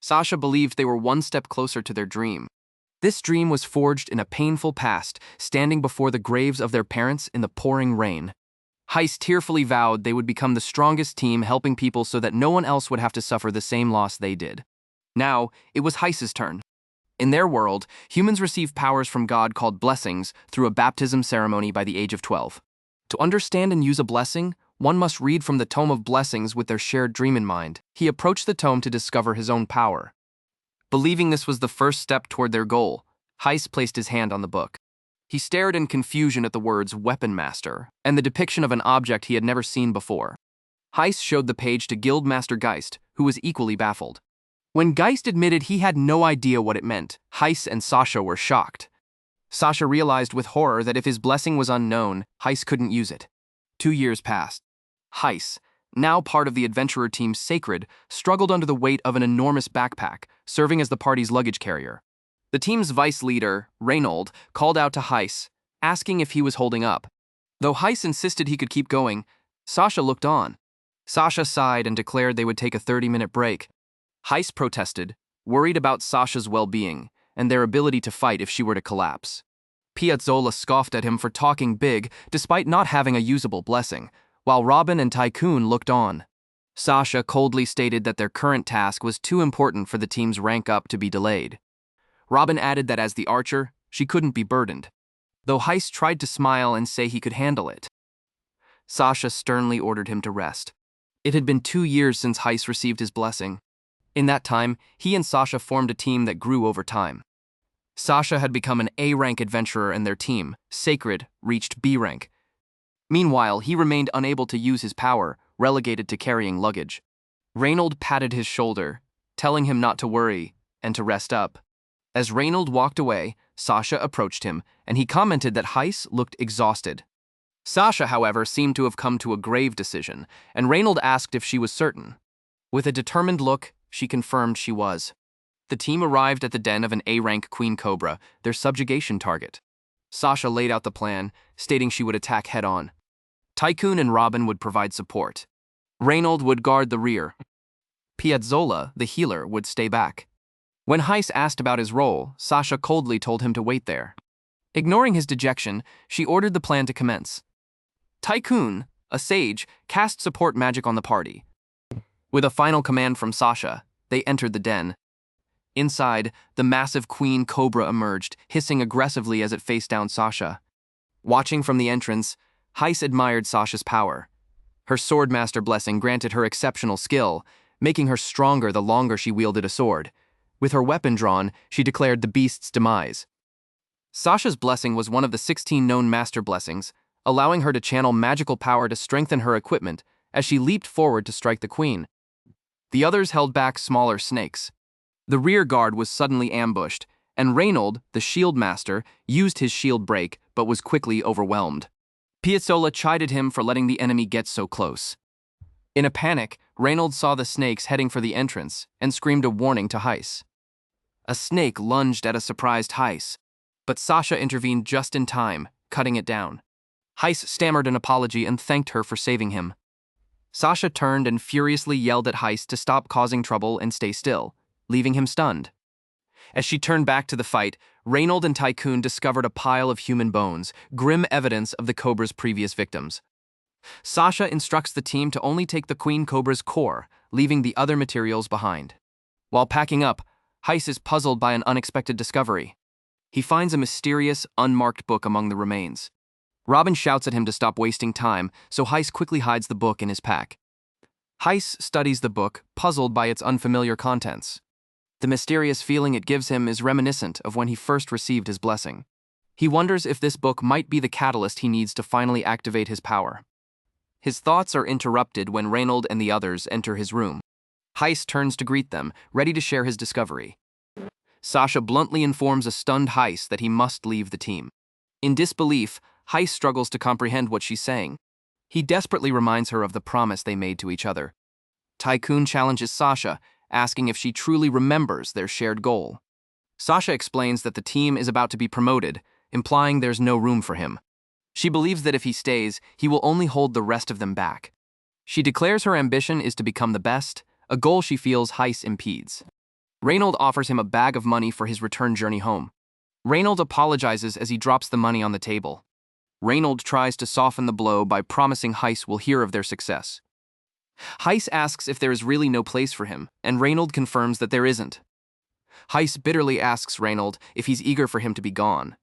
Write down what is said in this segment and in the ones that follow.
Sasha believed they were one step closer to their dream. This dream was forged in a painful past, standing before the graves of their parents in the pouring rain. Heis tearfully vowed they would become the strongest team, helping people so that no one else would have to suffer the same loss they did. Now, it was Heis's turn. In their world, humans receive powers from God called blessings through a baptism ceremony by the age of 12. To understand and use a blessing, one must read from the Tome of Blessings with their shared dream in mind. He approached the tome to discover his own power. Believing this was the first step toward their goal, Heis placed his hand on the book. He stared in confusion at the words Weapon Master and the depiction of an object he had never seen before. Heis showed the page to Guildmaster Geist, who was equally baffled. When Geist admitted he had no idea what it meant, Heis and Sasha were shocked. Sasha realized with horror that if his blessing was unknown, Heis couldn't use it. 2 years passed. Heis, now part of the adventurer team Sacred, struggled under the weight of an enormous backpack, serving as the party's luggage carrier. The team's vice leader, Reynold, called out to Heis, asking if he was holding up. Though Heis insisted he could keep going, Sasha looked on. Sasha sighed and declared they would take a 30-minute break. Heis protested, worried about Sasha's well-being and their ability to fight if she were to collapse. Piazzolla scoffed at him for talking big despite not having a usable blessing, while Robin and Tycoon looked on. Sasha coldly stated that their current task was too important for the team's rank up to be delayed. Robin added that as the archer, she couldn't be burdened, though Heis tried to smile and say he could handle it. Sasha sternly ordered him to rest. It had been 2 years since Heis received his blessing. In that time, he and Sasha formed a team that grew over time. Sasha had become an A-rank adventurer and their team, Sacred, reached B rank. Meanwhile, he remained unable to use his power, relegated to carrying luggage. Reynold patted his shoulder, telling him not to worry and to rest up. As Reynold walked away, Sasha approached him, and he commented that Heis looked exhausted. Sasha, however, seemed to have come to a grave decision, and Reynold asked if she was certain. With a determined look, she confirmed she was. The team arrived at the den of an A-rank queen cobra, their subjugation target. Sasha laid out the plan, stating she would attack head-on. Tycoon and Robin would provide support. Reynold would guard the rear. Piazzolla, the healer, would stay back. When Heis asked about his role, Sasha coldly told him to wait there. Ignoring his dejection, she ordered the plan to commence. Tycoon, a sage, cast support magic on the party. With a final command from Sasha, they entered the den. Inside, the massive queen cobra emerged, hissing aggressively as it faced down Sasha. Watching from the entrance, Heis admired Sasha's power. Her swordmaster blessing granted her exceptional skill, making her stronger the longer she wielded a sword. With her weapon drawn, she declared the beast's demise. Sasha's blessing was one of the 16 known master blessings, allowing her to channel magical power to strengthen her equipment as she leaped forward to strike the queen. The others held back smaller snakes. The rear guard was suddenly ambushed, and Reynold, the shield master, used his shield break but was quickly overwhelmed. Piazzolla chided him for letting the enemy get so close. In a panic, Reynold saw the snakes heading for the entrance and screamed a warning to Heis. A snake lunged at a surprised Heis, but Sasha intervened just in time, cutting it down. Heis stammered an apology and thanked her for saving him. Sasha turned and furiously yelled at Heis to stop causing trouble and stay still, leaving him stunned. As she turned back to the fight, Reynold and Tycoon discovered a pile of human bones, grim evidence of the cobra's previous victims. Sasha instructs the team to only take the queen cobra's core, leaving the other materials behind. While packing up, Heis is puzzled by an unexpected discovery. He finds a mysterious, unmarked book among the remains. Robin shouts at him to stop wasting time, so Heis quickly hides the book in his pack. Heis studies the book, puzzled by its unfamiliar contents. The mysterious feeling it gives him is reminiscent of when he first received his blessing. He wonders if this book might be the catalyst he needs to finally activate his power. His thoughts are interrupted when Reynold and the others enter his room. Heis turns to greet them, ready to share his discovery. Sasha bluntly informs a stunned Heis that he must leave the team. In disbelief, Heis struggles to comprehend what she's saying. He desperately reminds her of the promise they made to each other. Tycoon challenges Sasha, asking if she truly remembers their shared goal. Sasha explains that the team is about to be promoted, implying there's no room for him. She believes that if he stays, he will only hold the rest of them back. She declares her ambition is to become the best, a goal she feels Heis impedes. Reynold offers him a bag of money for his return journey home. Reynold apologizes as he drops the money on the table. Reynold tries to soften the blow by promising Heis will hear of their success. Heis asks if there is really no place for him, and Reynold confirms that there isn't. Heis bitterly asks Reynold if he's eager for him to be gone.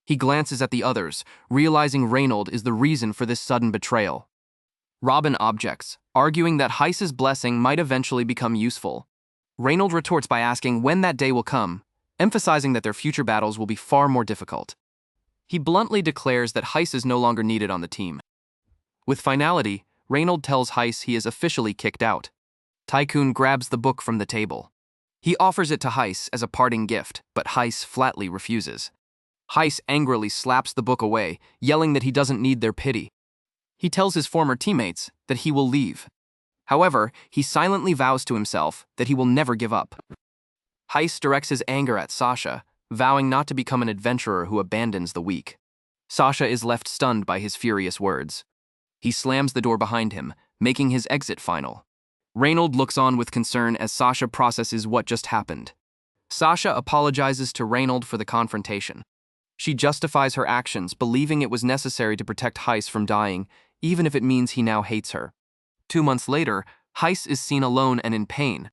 He glances at the others, realizing Reynold is the reason for this sudden betrayal. Robin objects, arguing that Heis's blessing might eventually become useful. Reynold retorts by asking when that day will come, emphasizing that their future battles will be far more difficult. He bluntly declares that Heis is no longer needed on the team. With finality, Reynold tells Heis he is officially kicked out. Tycoon grabs the book from the table. He offers it to Heis as a parting gift, but Heis flatly refuses. Heis angrily slaps the book away, yelling that he doesn't need their pity. He tells his former teammates that he will leave. However, he silently vows to himself that he will never give up. Heis directs his anger at Sasha, vowing not to become an adventurer who abandons the weak. Sasha is left stunned by his furious words. He slams the door behind him, making his exit final. Reynold looks on with concern as Sasha processes what just happened. Sasha apologizes to Reynold for the confrontation. She justifies her actions, believing it was necessary to protect Heis from dying, even if it means he now hates her. 2 months later, Heis is seen alone and in pain.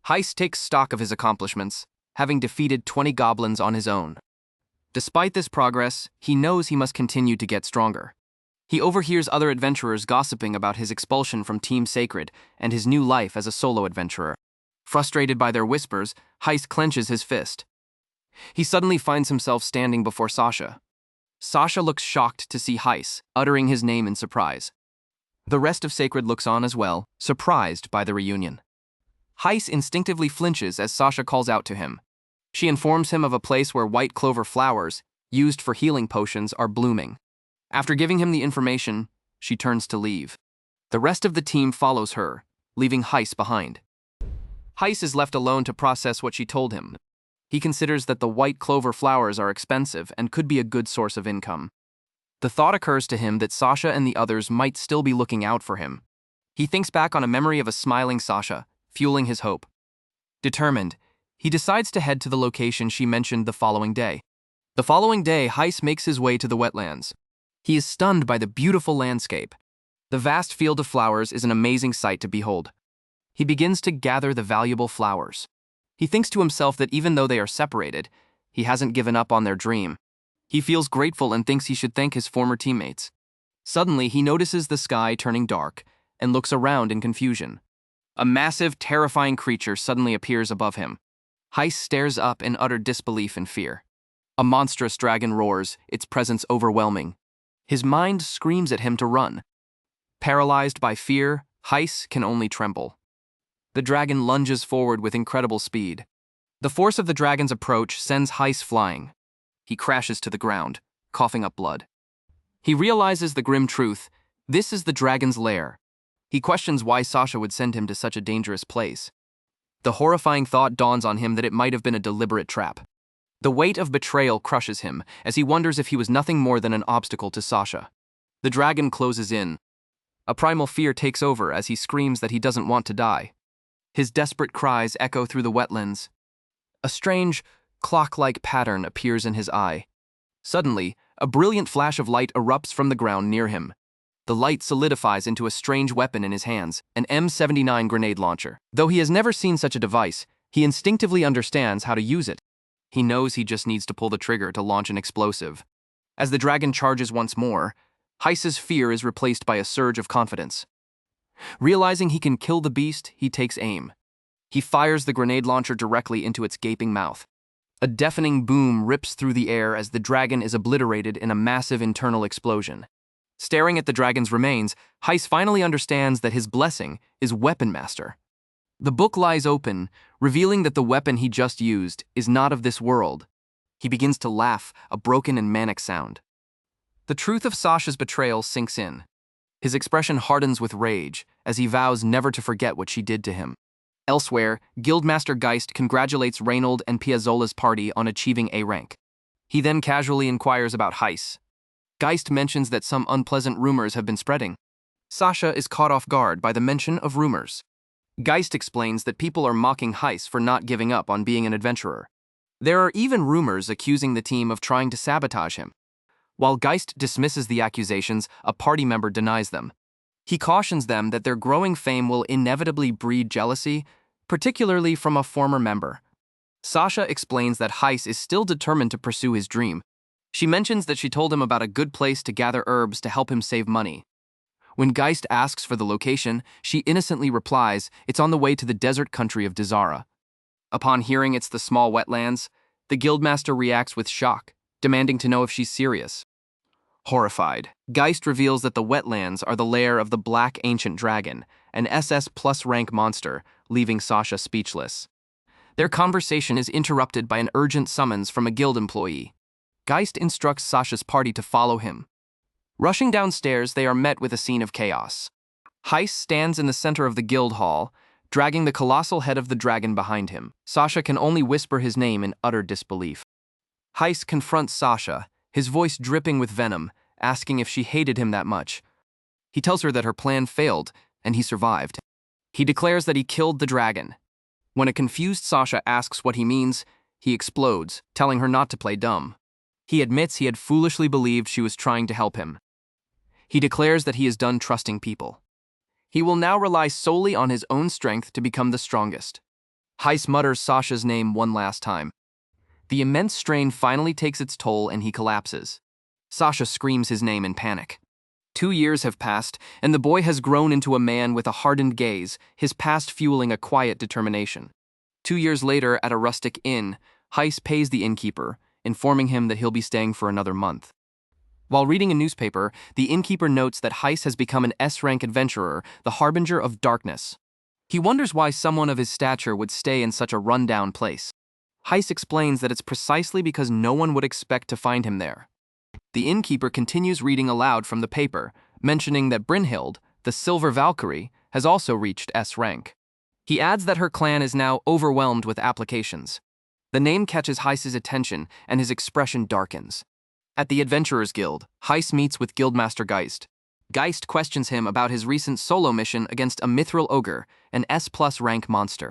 Heis takes stock of his accomplishments, having defeated 20 goblins on his own. Despite this progress, he knows he must continue to get stronger. He overhears other adventurers gossiping about his expulsion from Team Sacred and his new life as a solo adventurer. Frustrated by their whispers, Heis clenches his fist. He suddenly finds himself standing before Sasha. Sasha looks shocked to see Heis, uttering his name in surprise. The rest of Sacred looks on as well, surprised by the reunion. Heis instinctively flinches as Sasha calls out to him. She informs him of a place where white clover flowers, used for healing potions, are blooming. After giving him the information, she turns to leave. The rest of the team follows her, leaving Heis behind. Heis is left alone to process what she told him. He considers that the white clover flowers are expensive and could be a good source of income. The thought occurs to him that Sasha and the others might still be looking out for him. He thinks back on a memory of a smiling Sasha, fueling his hope. Determined, he decides to head to the location she mentioned the following day. The following day, Heis makes his way to the wetlands. He is stunned by the beautiful landscape. The vast field of flowers is an amazing sight to behold. He begins to gather the valuable flowers. He thinks to himself that even though they are separated, he hasn't given up on their dream. He feels grateful and thinks he should thank his former teammates. Suddenly, he notices the sky turning dark and looks around in confusion. A massive, terrifying creature suddenly appears above him. Heis stares up in utter disbelief and fear. A monstrous dragon roars, its presence overwhelming. His mind screams at him to run. Paralyzed by fear, Heis can only tremble. The dragon lunges forward with incredible speed. The force of the dragon's approach sends Heis flying. He crashes to the ground, coughing up blood. He realizes the grim truth. This is the dragon's lair. He questions why Sasha would send him to such a dangerous place. The horrifying thought dawns on him that it might have been a deliberate trap. The weight of betrayal crushes him as he wonders if he was nothing more than an obstacle to Sasha. The dragon closes in. A primal fear takes over as he screams that he doesn't want to die. His desperate cries echo through the wetlands. A strange, clock-like pattern appears in his eye. Suddenly, a brilliant flash of light erupts from the ground near him. The light solidifies into a strange weapon in his hands, an M79 grenade launcher. Though he has never seen such a device, he instinctively understands how to use it. He knows he just needs to pull the trigger to launch an explosive. As the dragon charges once more, Heis's fear is replaced by a surge of confidence. Realizing he can kill the beast, he takes aim. He fires the grenade launcher directly into its gaping mouth. A deafening boom rips through the air as the dragon is obliterated in a massive internal explosion. Staring at the dragon's remains, Heis finally understands that his blessing is Weapon Master. The book lies open, revealing that the weapon he just used is not of this world. He begins to laugh, a broken and manic sound. The truth of Sasha's betrayal sinks in. His expression hardens with rage as he vows never to forget what she did to him. Elsewhere, Guildmaster Geist congratulates Reynold and Piazzola's party on achieving A rank. He then casually inquires about Heis. Geist mentions that some unpleasant rumors have been spreading. Sasha is caught off guard by the mention of rumors. Geist explains that people are mocking Heis for not giving up on being an adventurer. There are even rumors accusing the team of trying to sabotage him. While Geist dismisses the accusations, a party member denies them. He cautions them that their growing fame will inevitably breed jealousy, particularly from a former member. Sasha explains that Heis is still determined to pursue his dream. She mentions that she told him about a good place to gather herbs to help him save money. When Geist asks for the location, she innocently replies it's on the way to the desert country of Dizara. Upon hearing it's the small wetlands, the guildmaster reacts with shock, demanding to know if she's serious. Horrified, Geist reveals that the wetlands are the lair of the Black Ancient Dragon, an SS plus rank monster, leaving Sasha speechless. Their conversation is interrupted by an urgent summons from a guild employee. Geist instructs Sasha's party to follow him. Rushing downstairs, they are met with a scene of chaos. Heis stands in the center of the guild hall, dragging the colossal head of the dragon behind him. Sasha can only whisper his name in utter disbelief. Heis confronts Sasha, his voice dripping with venom, asking if she hated him that much. He tells her that her plan failed, and he survived. He declares that he killed the dragon. When a confused Sasha asks what he means, he explodes, telling her not to play dumb. He admits he had foolishly believed she was trying to help him. He declares that he is done trusting people. He will now rely solely on his own strength to become the strongest. Heis mutters Sasha's name one last time. The immense strain finally takes its toll and he collapses. Sasha screams his name in panic. 2 years have passed, and the boy has grown into a man with a hardened gaze, his past fueling a quiet determination. 2 years later, at a rustic inn, Heis pays the innkeeper, informing him that he'll be staying for another month. While reading a newspaper, the innkeeper notes that Heis has become an S-rank adventurer, the harbinger of darkness. He wonders why someone of his stature would stay in such a run-down place. Heis explains that it's precisely because no one would expect to find him there. The innkeeper continues reading aloud from the paper, mentioning that Brynhild, the Silver Valkyrie, has also reached S rank. He adds that her clan is now overwhelmed with applications. The name catches Heis's attention, and his expression darkens. At the Adventurers Guild, Heis meets with Guildmaster Geist. Geist questions him about his recent solo mission against a mithril ogre, an S+ rank monster.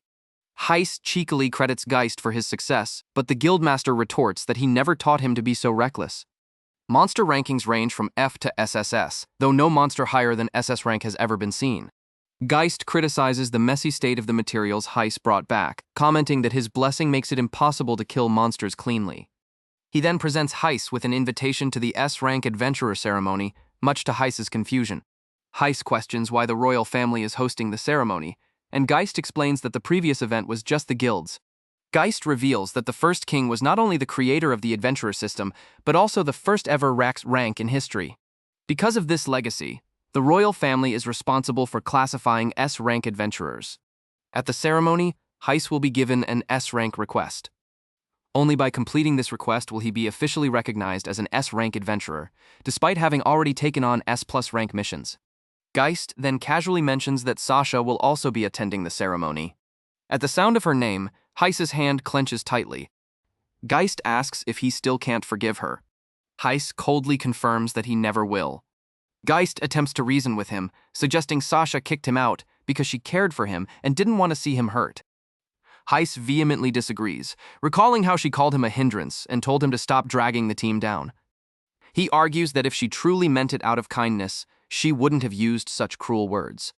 Heis cheekily credits Geist for his success, but the Guildmaster retorts that he never taught him to be so reckless. Monster rankings range from F to SSS, though no monster higher than SS rank has ever been seen. Geist criticizes the messy state of the materials Heis brought back, commenting that his blessing makes it impossible to kill monsters cleanly. He then presents Heis with an invitation to the S-rank adventurer ceremony, much to Heis's confusion. Heis questions why the royal family is hosting the ceremony, and Geist explains that the previous event was just the guilds. Geist reveals that the first king was not only the creator of the adventurer system, but also the first ever rank in history. Because of this legacy, the royal family is responsible for classifying S-rank adventurers. At the ceremony, Heis will be given an S-rank request. Only by completing this request will he be officially recognized as an S-rank adventurer, despite having already taken on S+ rank missions. Geist then casually mentions that Sasha will also be attending the ceremony. At the sound of her name, Heis's hand clenches tightly. Geist asks if he still can't forgive her. Heis coldly confirms that he never will. Geist attempts to reason with him, suggesting Sasha kicked him out because she cared for him and didn't want to see him hurt. Heis vehemently disagrees, recalling how she called him a hindrance and told him to stop dragging the team down. He argues that if she truly meant it out of kindness, she wouldn't have used such cruel words.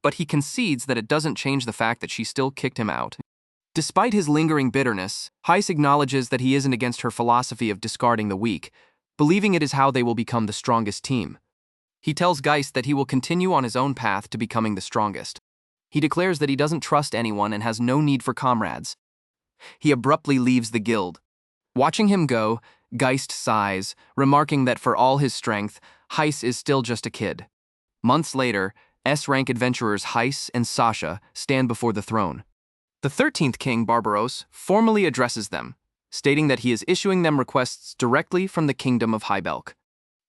But he concedes that it doesn't change the fact that she still kicked him out. Despite his lingering bitterness, Heis acknowledges that he isn't against her philosophy of discarding the weak, believing it is how they will become the strongest team. He tells Geist that he will continue on his own path to becoming the strongest. He declares that he doesn't trust anyone and has no need for comrades. He abruptly leaves the guild. Watching him go, Geist sighs, remarking that for all his strength, Heis is still just a kid. Months later, S-rank adventurers Heis and Sasha stand before the throne. The 13th king, Barbaros, formally addresses them, stating that he is issuing them requests directly from the kingdom of Hybelk.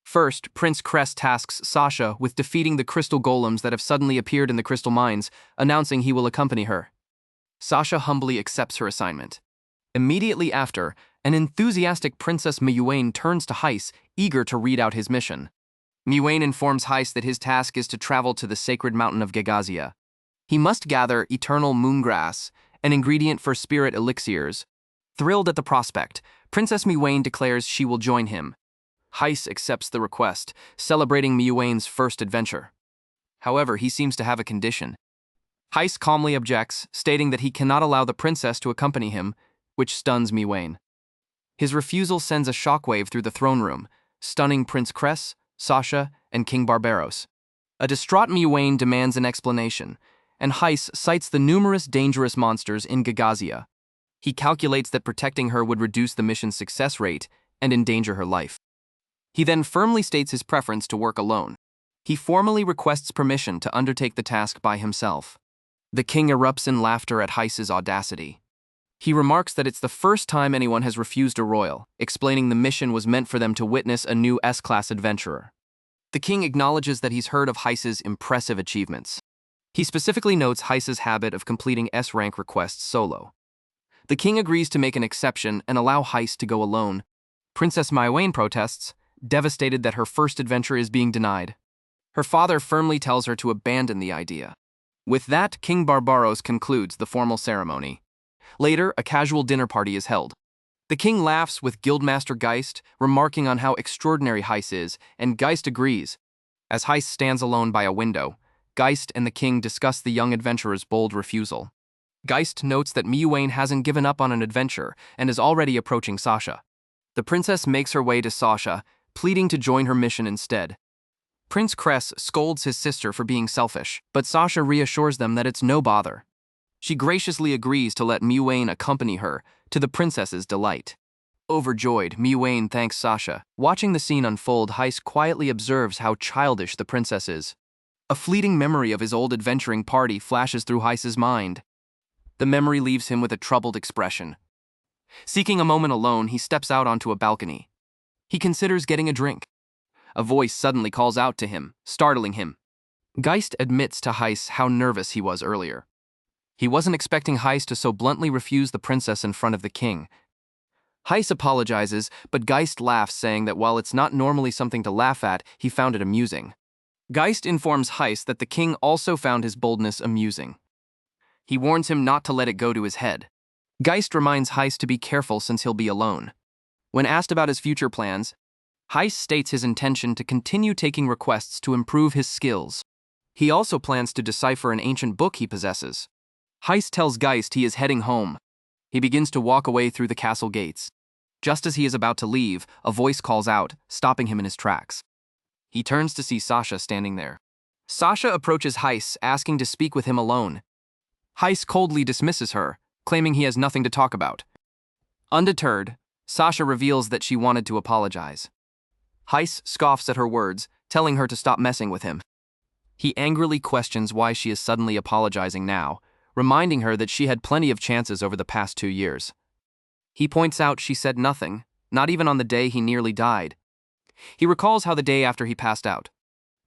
First, Prince Crest tasks Sasha with defeating the crystal golems that have suddenly appeared in the crystal mines, announcing he will accompany her. Sasha humbly accepts her assignment. Immediately after, an enthusiastic Princess Miyuane turns to Heis, eager to read out his mission. Miyuane informs Heis that his task is to travel to the sacred mountain of Gagazia. He must gather eternal moongrass, an ingredient for spirit elixirs. Thrilled at the prospect, Princess Miwain declares she will join him. Heis accepts the request, celebrating Miwain's first adventure. However, he seems to have a condition. Heis calmly objects, stating that he cannot allow the princess to accompany him, which stuns Miwain. His refusal sends a shockwave through the throne room, stunning Prince Cress, Sasha, and King Barbaros. A distraught Miwain demands an explanation, and Heis cites the numerous dangerous monsters in Gagazia. He calculates that protecting her would reduce the mission's success rate and endanger her life. He then firmly states his preference to work alone. He formally requests permission to undertake the task by himself. The king erupts in laughter at Heis's audacity. He remarks that it's the first time anyone has refused a royal, explaining the mission was meant for them to witness a new S-class adventurer. The king acknowledges that he's heard of Heis's impressive achievements. He specifically notes Heis's habit of completing S-rank requests solo. The king agrees to make an exception and allow Heis to go alone. Princess Miwain protests, devastated that her first adventure is being denied. Her father firmly tells her to abandon the idea. With that, King Barbaros concludes the formal ceremony. Later, a casual dinner party is held. The king laughs with Guildmaster Geist, remarking on how extraordinary Heis is, and Geist agrees. As Heis stands alone by a window, Geist and the king discuss the young adventurer's bold refusal. Geist notes that Miwain hasn't given up on an adventure and is already approaching Sasha. The princess makes her way to Sasha, pleading to join her mission instead. Prince Cress scolds his sister for being selfish, but Sasha reassures them that it's no bother. She graciously agrees to let Miwain accompany her, to the princess's delight. Overjoyed, Miwain thanks Sasha. Watching the scene unfold, Heis quietly observes how childish the princess is. A fleeting memory of his old adventuring party flashes through Heis's mind. The memory leaves him with a troubled expression. Seeking a moment alone, he steps out onto a balcony. He considers getting a drink. A voice suddenly calls out to him, startling him. Geist admits to Heis how nervous he was earlier. He wasn't expecting Heis to so bluntly refuse the princess in front of the king. Heis apologizes, but Geist laughs, saying that while it's not normally something to laugh at, he found it amusing. Geist informs Heis that the king also found his boldness amusing. He warns him not to let it go to his head. Geist reminds Heis to be careful since he'll be alone. When asked about his future plans, Heis states his intention to continue taking requests to improve his skills. He also plans to decipher an ancient book he possesses. Heis tells Geist he is heading home. He begins to walk away through the castle gates. Just as he is about to leave, a voice calls out, stopping him in his tracks. He turns to see Sasha standing there. Sasha approaches Heis, asking to speak with him alone. Heis coldly dismisses her, claiming he has nothing to talk about. Undeterred, Sasha reveals that she wanted to apologize. Heis scoffs at her words, telling her to stop messing with him. He angrily questions why she is suddenly apologizing now, reminding her that she had plenty of chances over the past 2 years. He points out she said nothing, not even on the day he nearly died. He recalls how the day after he passed out,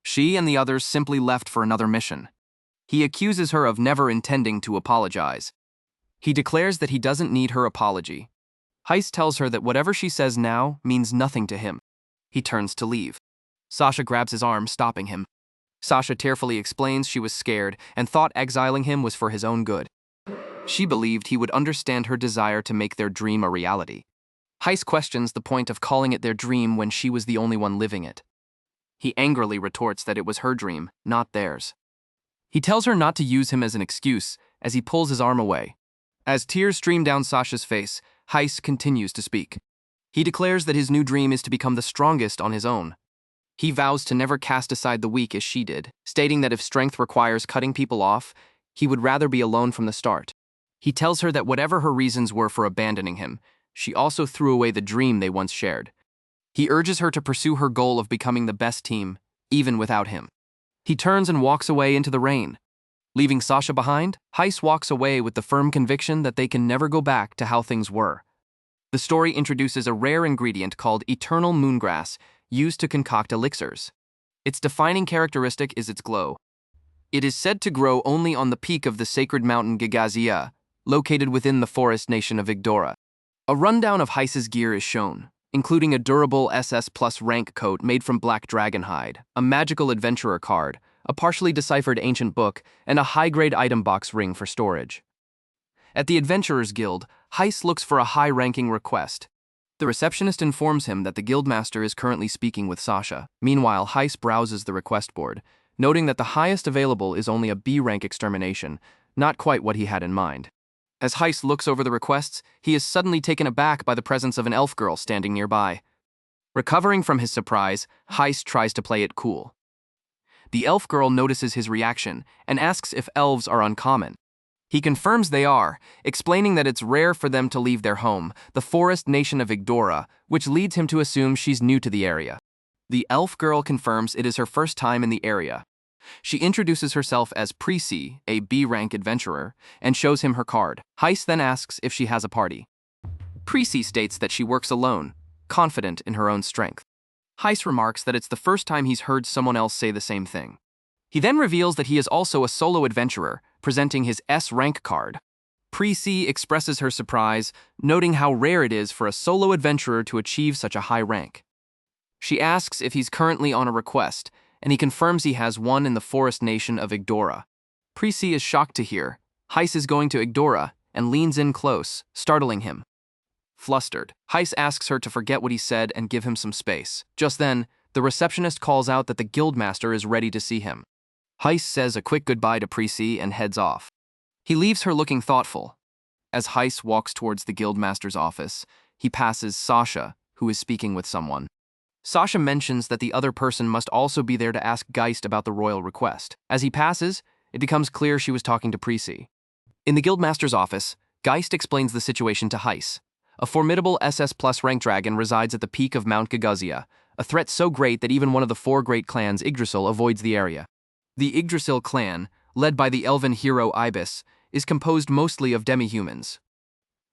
she and the others simply left for another mission. He accuses her of never intending to apologize. He declares that he doesn't need her apology. Heis tells her that whatever she says now means nothing to him. He turns to leave. Sasha grabs his arm, stopping him. Sasha tearfully explains she was scared and thought exiling him was for his own good. She believed he would understand her desire to make their dream a reality. Heis questions the point of calling it their dream when she was the only one living it. He angrily retorts that it was her dream, not theirs. He tells her not to use him as an excuse as he pulls his arm away. As tears stream down Sasha's face, Heis continues to speak. He declares that his new dream is to become the strongest on his own. He vows to never cast aside the weak as she did, stating that if strength requires cutting people off, he would rather be alone from the start. He tells her that whatever her reasons were for abandoning him, she also threw away the dream they once shared. He urges her to pursue her goal of becoming the best team, even without him. He turns and walks away into the rain. Leaving Sasha behind, Heis walks away with the firm conviction that they can never go back to how things were. The story introduces a rare ingredient called eternal moongrass, used to concoct elixirs. Its defining characteristic is its glow. It is said to grow only on the peak of the sacred mountain Gagazia, located within the forest nation of Yggdrasil. A rundown of Heis's gear is shown, including a durable SS+ rank coat made from black dragon hide, a magical adventurer card, a partially deciphered ancient book, and a high-grade item box ring for storage. At the Adventurers Guild, Heis looks for a high-ranking request. The receptionist informs him that the guildmaster is currently speaking with Sasha. Meanwhile, Heis browses the request board, noting that the highest available is only a B-rank extermination, not quite what he had in mind. As Heis looks over the requests, he is suddenly taken aback by the presence of an elf girl standing nearby. Recovering from his surprise, Heis tries to play it cool. The elf girl notices his reaction and asks if elves are uncommon. He confirms they are, explaining that it's rare for them to leave their home, the forest nation of Yggdrasil, which leads him to assume she's new to the area. The elf girl confirms it is her first time in the area. She introduces herself as Presea, a B-rank adventurer, and shows him her card. Heis then asks if she has a party. Presea states that she works alone, confident in her own strength. Heis remarks that it's the first time he's heard someone else say the same thing. He then reveals that he is also a solo adventurer, presenting his S-rank card. Presea expresses her surprise, noting how rare it is for a solo adventurer to achieve such a high rank. She asks if he's currently on a request, and he confirms he has one in the forest nation of Yggdrasil. Presea is shocked to hear Heis is going to Yggdrasil and leans in close, startling him. Flustered, Heis asks her to forget what he said and give him some space. Just then, the receptionist calls out that the guildmaster is ready to see him. Heis says a quick goodbye to Presea and heads off. He leaves her looking thoughtful. As Heis walks towards the guildmaster's office, he passes Sasha, who is speaking with someone. Sasha mentions that the other person must also be there to ask Geist about the royal request. As he passes, it becomes clear she was talking to Presea. In the guildmaster's office, Geist explains the situation to Heis. A formidable SS plus rank dragon resides at the peak of Mount Gagazia, a threat so great that even one of the 4 great clans, Yggdrasil, avoids the area. The Yggdrasil clan, led by the elven hero Ibis, is composed mostly of demi-humans.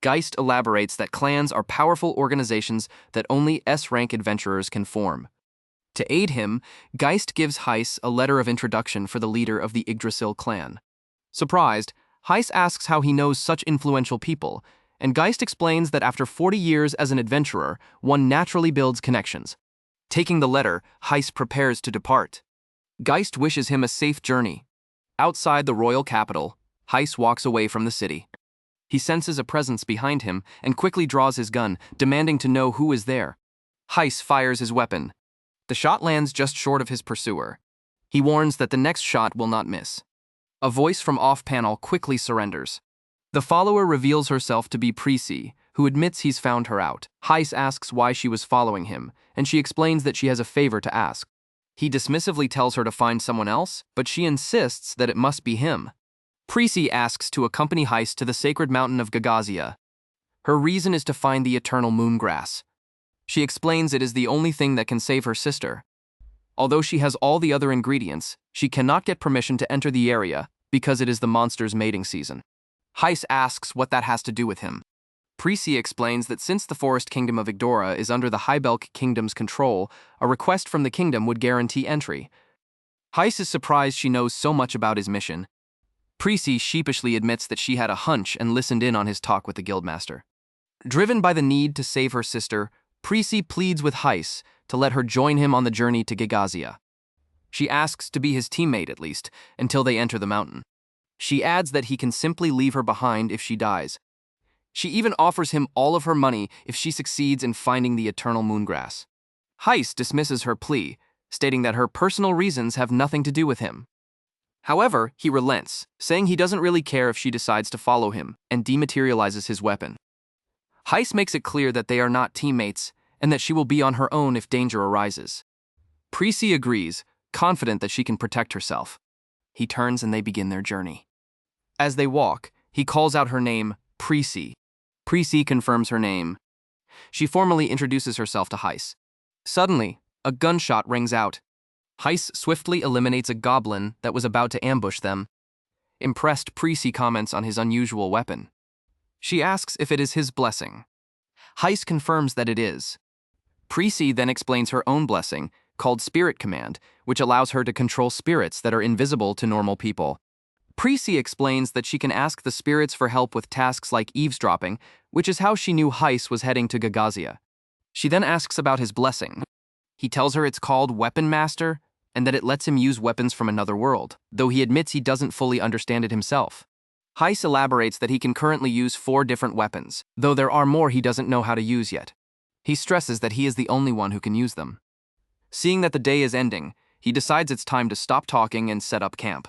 Geist elaborates that clans are powerful organizations that only S-rank adventurers can form. To aid him, Geist gives Heis a letter of introduction for the leader of the Yggdrasil clan. Surprised, Heis asks how he knows such influential people, and Geist explains that after 40 years as an adventurer, one naturally builds connections. Taking the letter, Heis prepares to depart. Geist wishes him a safe journey. Outside the royal capital, Heis walks away from the city. He senses a presence behind him and quickly draws his gun, demanding to know who is there. Heis fires his weapon. The shot lands just short of his pursuer. He warns that the next shot will not miss. A voice from off-panel quickly surrenders. The follower reveals herself to be Presea, who admits he's found her out. Heis asks why she was following him, and she explains that she has a favor to ask. He dismissively tells her to find someone else, but she insists that it must be him. Presea asks to accompany Heis to the sacred mountain of Gagazia. Her reason is to find the eternal moongrass. She explains it is the only thing that can save her sister. Although she has all the other ingredients, she cannot get permission to enter the area because it is the monster's mating season. Heis asks what that has to do with him. Presea explains that since the forest kingdom of Yggdrasil is under the Highbelk kingdom's control, a request from the kingdom would guarantee entry. Heis is surprised she knows so much about his mission. Presea sheepishly admits that she had a hunch and listened in on his talk with the guildmaster. Driven by the need to save her sister, Presea pleads with Heis to let her join him on the journey to Gagazia. She asks to be his teammate at least, until they enter the mountain. She adds that he can simply leave her behind if she dies. She even offers him all of her money if she succeeds in finding the eternal moongrass. Heis dismisses her plea, stating that her personal reasons have nothing to do with him. However, he relents, saying he doesn't really care if she decides to follow him, and dematerializes his weapon. Heis makes it clear that they are not teammates, and that she will be on her own if danger arises. Presea agrees, confident that she can protect herself. He turns and they begin their journey. As they walk, he calls out her name, Presea. Presea confirms her name. She formally introduces herself to Heis. Suddenly, a gunshot rings out. Heis swiftly eliminates a goblin that was about to ambush them. Impressed, Presea comments on his unusual weapon. She asks if it is his blessing. Heis confirms that it is. Presea then explains her own blessing, called Spirit Command, which allows her to control spirits that are invisible to normal people. Presea explains that she can ask the spirits for help with tasks like eavesdropping, which is how she knew Heis was heading to Gagazia. She then asks about his blessing. He tells her it's called Weapon Master, and that it lets him use weapons from another world, though he admits he doesn't fully understand it himself. Heis elaborates that he can currently use 4 different weapons, though there are more he doesn't know how to use yet. He stresses that he is the only one who can use them. Seeing that the day is ending, he decides it's time to stop talking and set up camp.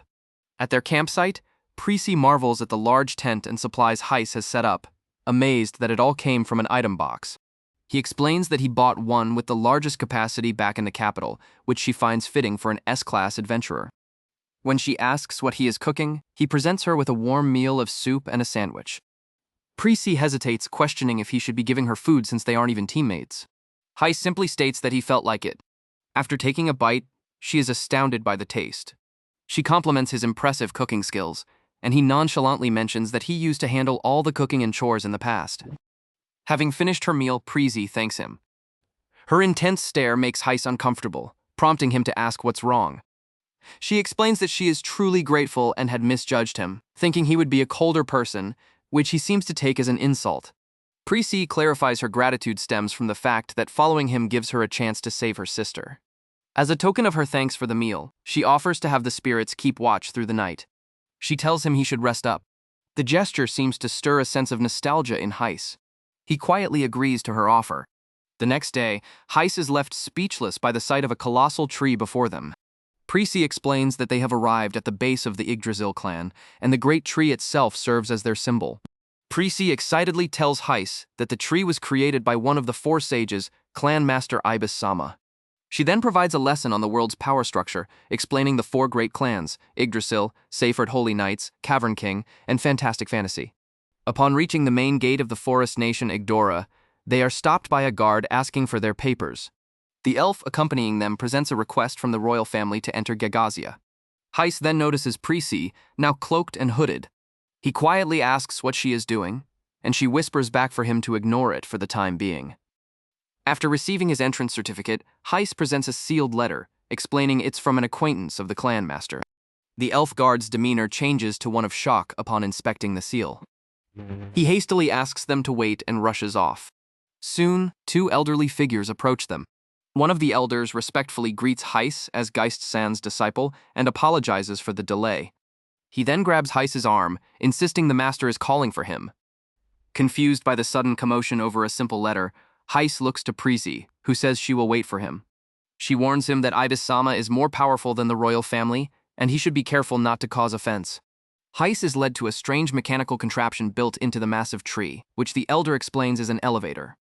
At their campsite, Presea marvels at the large tent and supplies Heis has set up, amazed that it all came from an item box. He explains that he bought one with the largest capacity back in the capital, which she finds fitting for an S-class adventurer. When she asks what he is cooking, he presents her with a warm meal of soup and a sandwich. Presea hesitates, questioning if he should be giving her food since they aren't even teammates. Heis simply states that he felt like it. After taking a bite, she is astounded by the taste. She compliments his impressive cooking skills, and he nonchalantly mentions that he used to handle all the cooking and chores in the past. Having finished her meal, Presea thanks him. Her intense stare makes Heis uncomfortable, prompting him to ask what's wrong. She explains that she is truly grateful and had misjudged him, thinking he would be a colder person, which he seems to take as an insult. Presea clarifies her gratitude stems from the fact that following him gives her a chance to save her sister. As a token of her thanks for the meal, she offers to have the spirits keep watch through the night. She tells him he should rest up. The gesture seems to stir a sense of nostalgia in Heis. He quietly agrees to her offer. The next day, Heis is left speechless by the sight of a colossal tree before them. Presea explains that they have arrived at the base of the Yggdrasil clan, and the great tree itself serves as their symbol. Presea excitedly tells Heis that the tree was created by one of the 4 sages, Clan Master Ibis-sama. She then provides a lesson on the world's power structure, explaining the 4 great clans, Yggdrasil, Seyfert Holy Knights, Cavern King, and Fantastic Fantasy. Upon reaching the main gate of the forest nation Igdora, they are stopped by a guard asking for their papers. The elf accompanying them presents a request from the royal family to enter Gagazia. Heis then notices Presea, now cloaked and hooded. He quietly asks what she is doing, and she whispers back for him to ignore it for the time being. After receiving his entrance certificate, Heis presents a sealed letter, explaining it's from an acquaintance of the clan master. The elf guard's demeanor changes to one of shock upon inspecting the seal. He hastily asks them to wait and rushes off. Soon, 2 elderly figures approach them. One of the elders respectfully greets Heis as Geist-san's disciple and apologizes for the delay. He then grabs Heis's arm, insisting the master is calling for him. Confused by the sudden commotion over a simple letter, Heis looks to Presea, who says she will wait for him. She warns him that Ibis-sama is more powerful than the royal family, and he should be careful not to cause offense. Heis is led to a strange mechanical contraption built into the massive tree, which the elder explains is an elevator.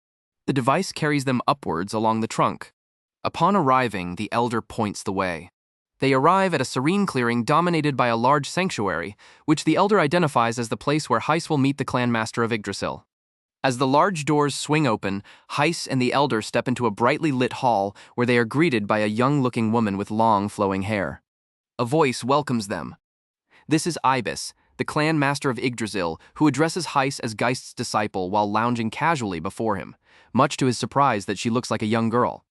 The device carries them upwards along the trunk. Upon arriving, the elder points the way. They arrive at a serene clearing dominated by a large sanctuary, which the elder identifies as the place where Heis will meet the clan master of Yggdrasil. As the large doors swing open, Heis and the elder step into a brightly lit hall where they are greeted by a young-looking woman with long, flowing hair. A voice welcomes them. This is Ibis, the clan master of Yggdrasil, who addresses Heis as Geist's disciple while lounging casually before him, much to his surprise that she looks like a young girl.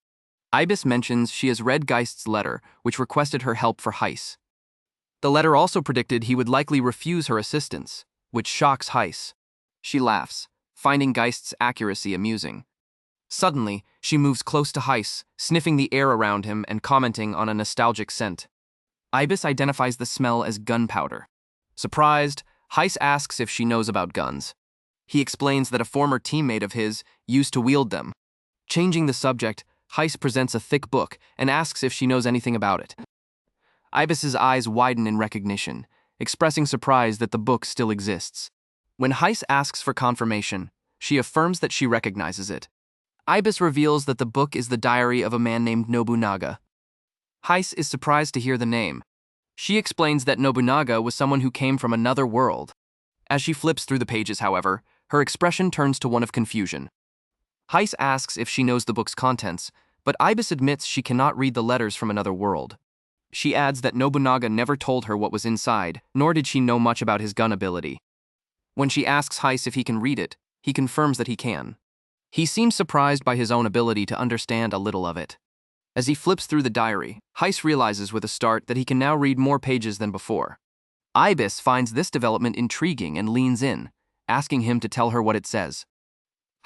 Ibis mentions she has read Geist's letter, which requested her help for Heis. The letter also predicted he would likely refuse her assistance, which shocks Heis. She laughs, finding Geist's accuracy amusing. Suddenly, she moves close to Heis, sniffing the air around him and commenting on a nostalgic scent. Ibis identifies the smell as gunpowder. Surprised, Heis asks if she knows about guns. He explains that a former teammate of his used to wield them. Changing the subject, Heis presents a thick book and asks if she knows anything about it. Ibis's eyes widen in recognition, expressing surprise that the book still exists. When Heis asks for confirmation, she affirms that she recognizes it. Ibis reveals that the book is the diary of a man named Nobunaga. Heis is surprised to hear the name. She explains that Nobunaga was someone who came from another world. As she flips through the pages, however, her expression turns to one of confusion. Heis asks if she knows the book's contents, but Ibis admits she cannot read the letters from another world. She adds that Nobunaga never told her what was inside, nor did she know much about his gun ability. When she asks Heis if he can read it, he confirms that he can. He seems surprised by his own ability to understand a little of it. As he flips through the diary, Heis realizes with a start that he can now read more pages than before. Ibis finds this development intriguing and leans in, asking him to tell her what it says.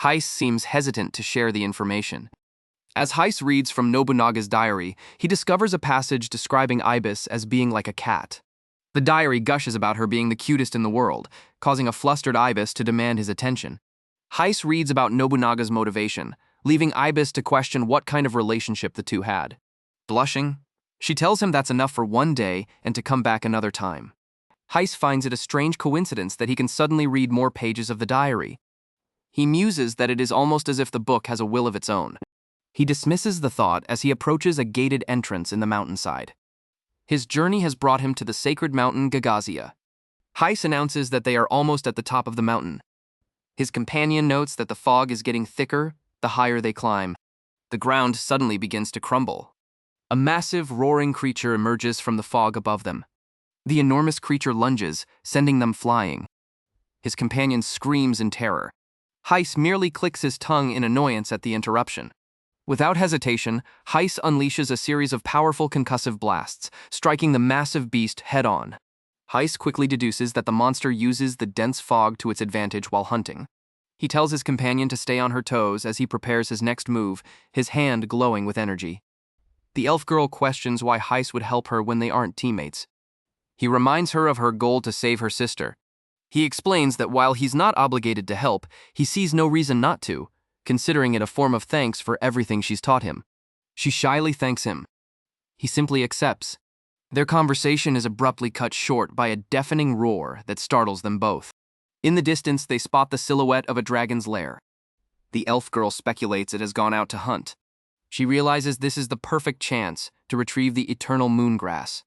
Heis seems hesitant to share the information. As Heis reads from Nobunaga's diary, he discovers a passage describing Ibis as being like a cat. The diary gushes about her being the cutest in the world, causing a flustered Ibis to demand his attention. Heis reads about Nobunaga's motivation, leaving Ibis to question what kind of relationship the two had. Blushing, she tells him that's enough for one day and to come back another time. Heis finds it a strange coincidence that he can suddenly read more pages of the diary. He muses that it is almost as if the book has a will of its own. He dismisses the thought as he approaches a gated entrance in the mountainside. His journey has brought him to the sacred mountain Gagazia. Heis announces that they are almost at the top of the mountain. His companion notes that the fog is getting thicker the higher they climb. The ground suddenly begins to crumble. A massive, roaring creature emerges from the fog above them. The enormous creature lunges, sending them flying. His companion screams in terror. Heis merely clicks his tongue in annoyance at the interruption. Without hesitation, Heis unleashes a series of powerful concussive blasts, striking the massive beast head-on. Heis quickly deduces that the monster uses the dense fog to its advantage while hunting. He tells his companion to stay on her toes as he prepares his next move, his hand glowing with energy. The elf girl questions why Heis would help her when they aren't teammates. He reminds her of her goal to save her sister. He explains that while he's not obligated to help, he sees no reason not to, considering it a form of thanks for everything she's taught him. She shyly thanks him. He simply accepts. Their conversation is abruptly cut short by a deafening roar that startles them both. In the distance, they spot the silhouette of a dragon's lair. The elf girl speculates it has gone out to hunt. She realizes this is the perfect chance to retrieve the eternal moongrass.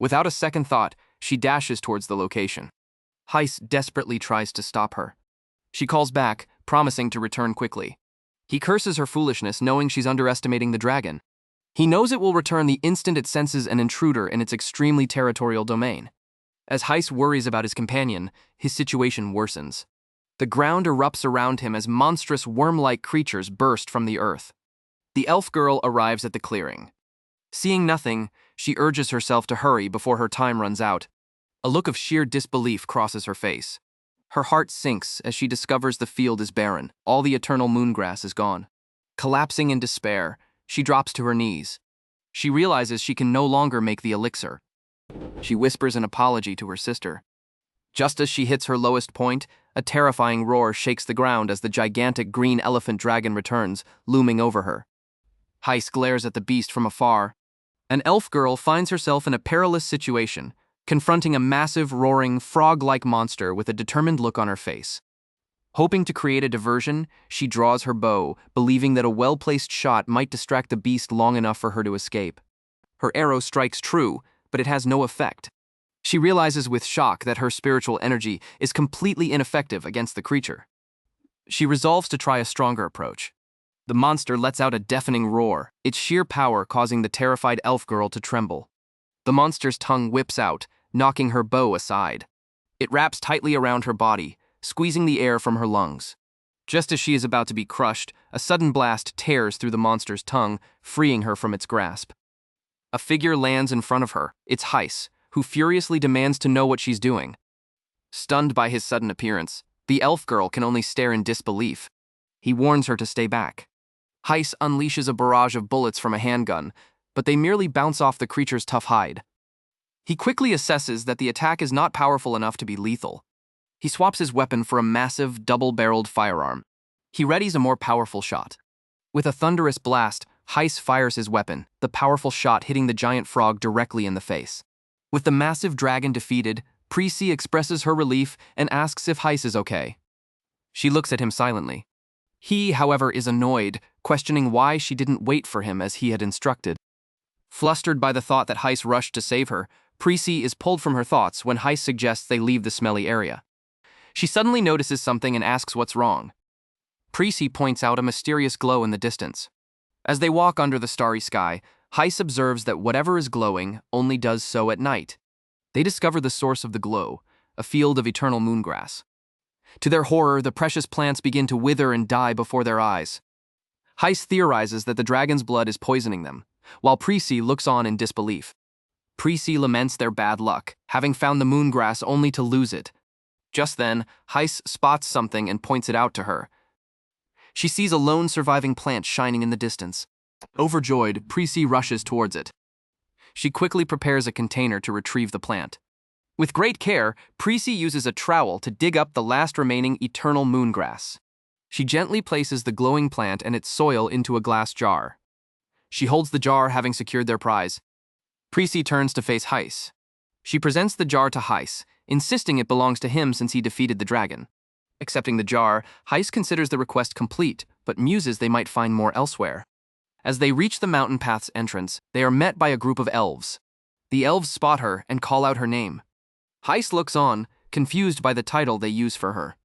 Without a second thought, she dashes towards the location. Heis desperately tries to stop her. She calls back, promising to return quickly. He curses her foolishness, knowing she's underestimating the dragon. He knows it will return the instant it senses an intruder in its extremely territorial domain. As Heis worries about his companion, his situation worsens. The ground erupts around him as monstrous worm-like creatures burst from the earth. The elf girl arrives at the clearing. Seeing nothing, she urges herself to hurry before her time runs out. A look of sheer disbelief crosses her face. Her heart sinks as she discovers the field is barren, all the eternal moongrass is gone. Collapsing in despair, she drops to her knees. She realizes she can no longer make the elixir. She whispers an apology to her sister. Just as she hits her lowest point, a terrifying roar shakes the ground as the gigantic green elephant dragon returns, looming over her. Heis glares at the beast from afar. An elf girl finds herself in a perilous situation, confronting a massive, roaring, frog-like monster with a determined look on her face. Hoping to create a diversion, she draws her bow, believing that a well-placed shot might distract the beast long enough for her to escape. Her arrow strikes true, but it has no effect. She realizes with shock that her spiritual energy is completely ineffective against the creature. She resolves to try a stronger approach. The monster lets out a deafening roar, its sheer power causing the terrified elf girl to tremble. The monster's tongue whips out, knocking her bow aside. It wraps tightly around her body, squeezing the air from her lungs. Just as she is about to be crushed, a sudden blast tears through the monster's tongue, freeing her from its grasp. A figure lands in front of her. It's Heis, who furiously demands to know what she's doing. Stunned by his sudden appearance, the elf girl can only stare in disbelief. He warns her to stay back. Heis unleashes a barrage of bullets from a handgun, but they merely bounce off the creature's tough hide. He quickly assesses that the attack is not powerful enough to be lethal. He swaps his weapon for a massive, double-barreled firearm. He readies a more powerful shot. With a thunderous blast, Heis fires his weapon, the powerful shot hitting the giant frog directly in the face. With the massive dragon defeated, Presea expresses her relief and asks if Heis is okay. She looks at him silently. He, however, is annoyed, questioning why she didn't wait for him as he had instructed. Flustered by the thought that Heis rushed to save her, Presea is pulled from her thoughts when Heis suggests they leave the smelly area. She suddenly notices something and asks what's wrong. Presea points out a mysterious glow in the distance. As they walk under the starry sky, Heis observes that whatever is glowing only does so at night. They discover the source of the glow, a field of eternal moongrass. To their horror, the precious plants begin to wither and die before their eyes. Heis theorizes that the dragon's blood is poisoning them, while Presea looks on in disbelief. Presea laments their bad luck, having found the moongrass only to lose it. Just then, Heis spots something and points it out to her. She sees a lone surviving plant shining in the distance. Overjoyed, Presea rushes towards it. She quickly prepares a container to retrieve the plant. With great care, Presea uses a trowel to dig up the last remaining eternal moongrass. She gently places the glowing plant and its soil into a glass jar. She holds the jar, having secured their prize. Presea turns to face Heis. She presents the jar to Heis, insisting it belongs to him since he defeated the dragon. Accepting the jar, Heis considers the request complete, but muses they might find more elsewhere. As they reach the mountain path's entrance, they are met by a group of elves. The elves spot her and call out her name. Heis looks on, confused by the title they use for her.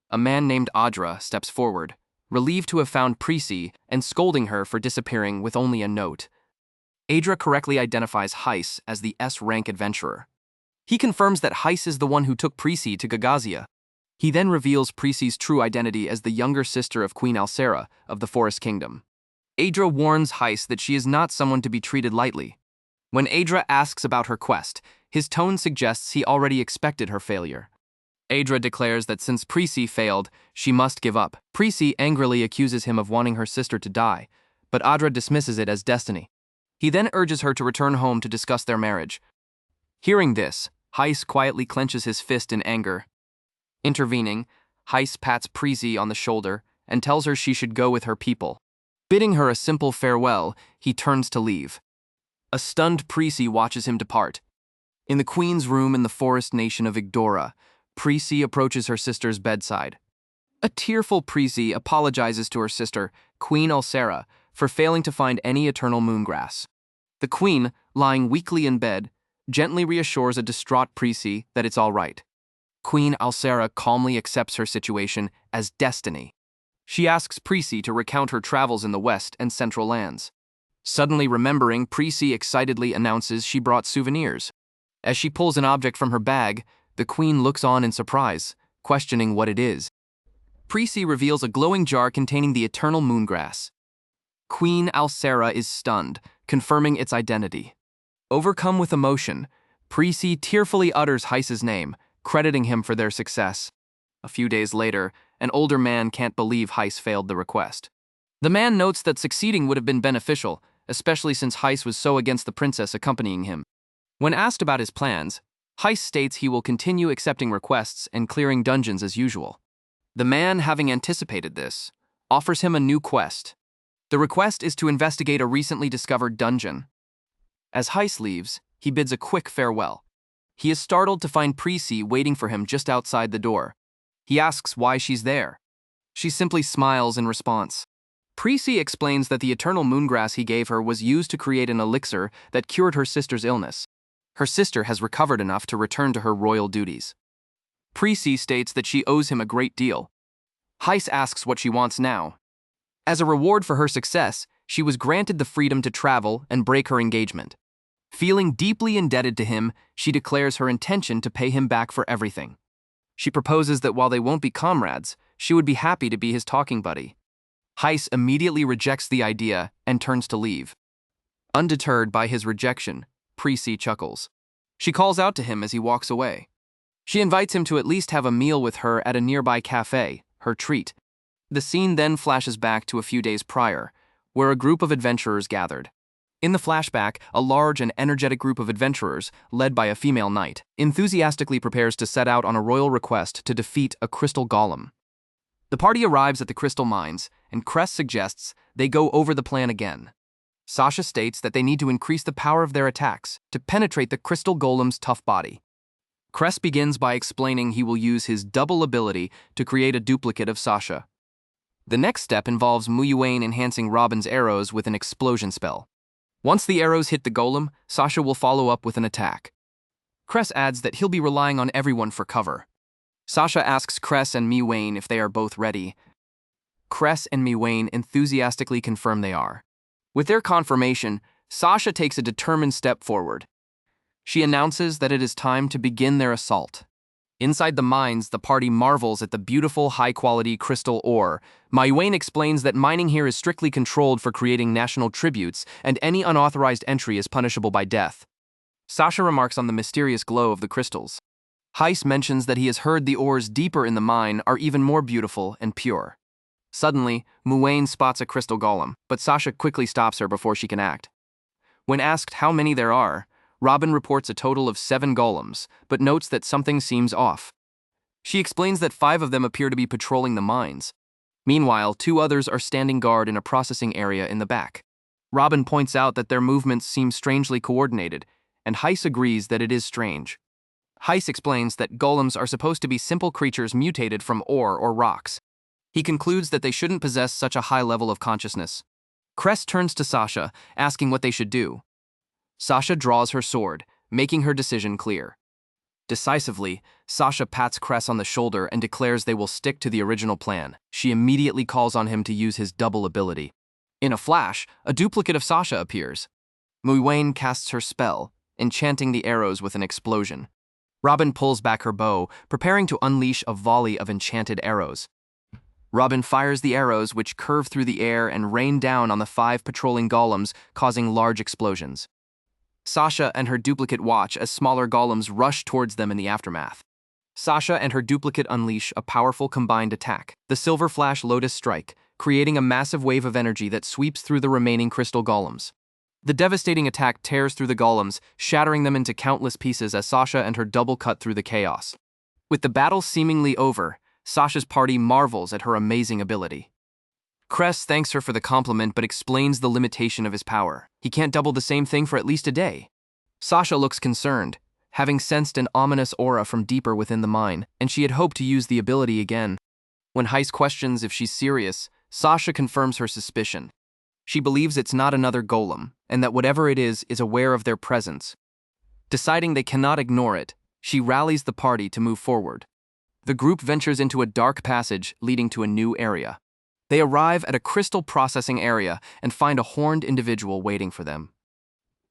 A man named Adra steps forward, relieved to have found Presea and scolding her for disappearing with only a note. Adra correctly identifies Heis as the S-rank adventurer. He confirms that Heis is the one who took Presea to Gagazia. He then reveals Presea's true identity as the younger sister of Queen Alcera of the Forest Kingdom. Adra warns Heis that she is not someone to be treated lightly. When Adra asks about her quest, his tone suggests he already expected her failure. Adra declares that since Presea failed, she must give up. Presea angrily accuses him of wanting her sister to die, but Adra dismisses it as destiny. He then urges her to return home to discuss their marriage. Hearing this, Heis quietly clenches his fist in anger. Intervening, Heis pats Presea on the shoulder and tells her she should go with her people. Bidding her a simple farewell, he turns to leave. A stunned Presea watches him depart. In the queen's room in the forest nation of Yggdrasil, Presea approaches her sister's bedside. A tearful Presea apologizes to her sister, Queen Alcera, for failing to find any eternal moongrass. The queen, lying weakly in bed, gently reassures a distraught Presea that it's all right. Queen Alcera calmly accepts her situation as destiny. She asks Presea to recount her travels in the West and Central lands. Suddenly remembering, Presea excitedly announces she brought souvenirs. As she pulls an object from her bag, the queen looks on in surprise, questioning what it is. Presea reveals a glowing jar containing the eternal moongrass. Queen Alcera is stunned, confirming its identity. Overcome with emotion, Presea tearfully utters Heis's name, crediting him for their success. A few days later, an older man can't believe Heis failed the request. The man notes that succeeding would have been beneficial, especially since Heis was so against the princess accompanying him. When asked about his plans, Heis states he will continue accepting requests and clearing dungeons as usual. The man, having anticipated this, offers him a new quest. The request is to investigate a recently discovered dungeon. As Heis leaves, he bids a quick farewell. He is startled to find Presea waiting for him just outside the door. He asks why she's there. She simply smiles in response. Presea explains that the eternal moongrass he gave her was used to create an elixir that cured her sister's illness. Her sister has recovered enough to return to her royal duties. Presea states that she owes him a great deal. Heis asks what she wants now. As a reward for her success, she was granted the freedom to travel and break her engagement. Feeling deeply indebted to him, she declares her intention to pay him back for everything. She proposes that while they won't be comrades, she would be happy to be his talking buddy. Heis immediately rejects the idea and turns to leave. Undeterred by his rejection, Presea chuckles. She calls out to him as he walks away. She invites him to at least have a meal with her at a nearby cafe, her treat. The scene then flashes back to a few days prior, where a group of adventurers gathered. In the flashback, a large and energetic group of adventurers, led by a female knight, enthusiastically prepares to set out on a royal request to defeat a crystal golem. The party arrives at the crystal mines, and Cress suggests they go over the plan again. Sasha states that they need to increase the power of their attacks to penetrate the crystal golem's tough body. Cress begins by explaining he will use his double ability to create a duplicate of Sasha. The next step involves Muyuane enhancing Robin's arrows with an explosion spell. Once the arrows hit the golem, Sasha will follow up with an attack. Cress adds that he'll be relying on everyone for cover. Sasha asks Cress and Muyuane if they are both ready. Cress and Muyuane enthusiastically confirm they are. With their confirmation, Sasha takes a determined step forward. She announces that it is time to begin their assault. Inside the mines, the party marvels at the beautiful, high-quality crystal ore. Muyuane explains that mining here is strictly controlled for creating national tributes, and any unauthorized entry is punishable by death. Sasha remarks on the mysterious glow of the crystals. Heis mentions that he has heard the ores deeper in the mine are even more beautiful and pure. Suddenly, Muane spots a crystal golem, but Sasha quickly stops her before she can act. When asked how many there are, Robin reports a total of 7 golems, but notes that something seems off. She explains that 5 of them appear to be patrolling the mines. Meanwhile, 2 others are standing guard in a processing area in the back. Robin points out that their movements seem strangely coordinated, and Heis agrees that it is strange. Heis explains that golems are supposed to be simple creatures mutated from ore or rocks. He concludes that they shouldn't possess such a high level of consciousness. Cress turns to Sasha, asking what they should do. Sasha draws her sword, making her decision clear. Decisively, Sasha pats Cress on the shoulder and declares they will stick to the original plan. She immediately calls on him to use his double ability. In a flash, a duplicate of Sasha appears. Muane casts her spell, enchanting the arrows with an explosion. Robin pulls back her bow, preparing to unleash a volley of enchanted arrows. Robin fires the arrows, which curve through the air and rain down on the 5 patrolling golems, causing large explosions. Sasha and her duplicate watch as smaller golems rush towards them in the aftermath. Sasha and her duplicate unleash a powerful combined attack, the Silver Flash Lotus Strike, creating a massive wave of energy that sweeps through the remaining crystal golems. The devastating attack tears through the golems, shattering them into countless pieces as Sasha and her double cut through the chaos. With the battle seemingly over, Sasha's party marvels at her amazing ability. Cress thanks her for the compliment but explains the limitation of his power. He can't double the same thing for at least a day. Sasha looks concerned, having sensed an ominous aura from deeper within the mine, and she had hoped to use the ability again. When Heis questions if she's serious, Sasha confirms her suspicion. She believes it's not another golem, and that whatever it is aware of their presence. Deciding they cannot ignore it, she rallies the party to move forward. The group ventures into a dark passage leading to a new area. They arrive at a crystal processing area and find a horned individual waiting for them.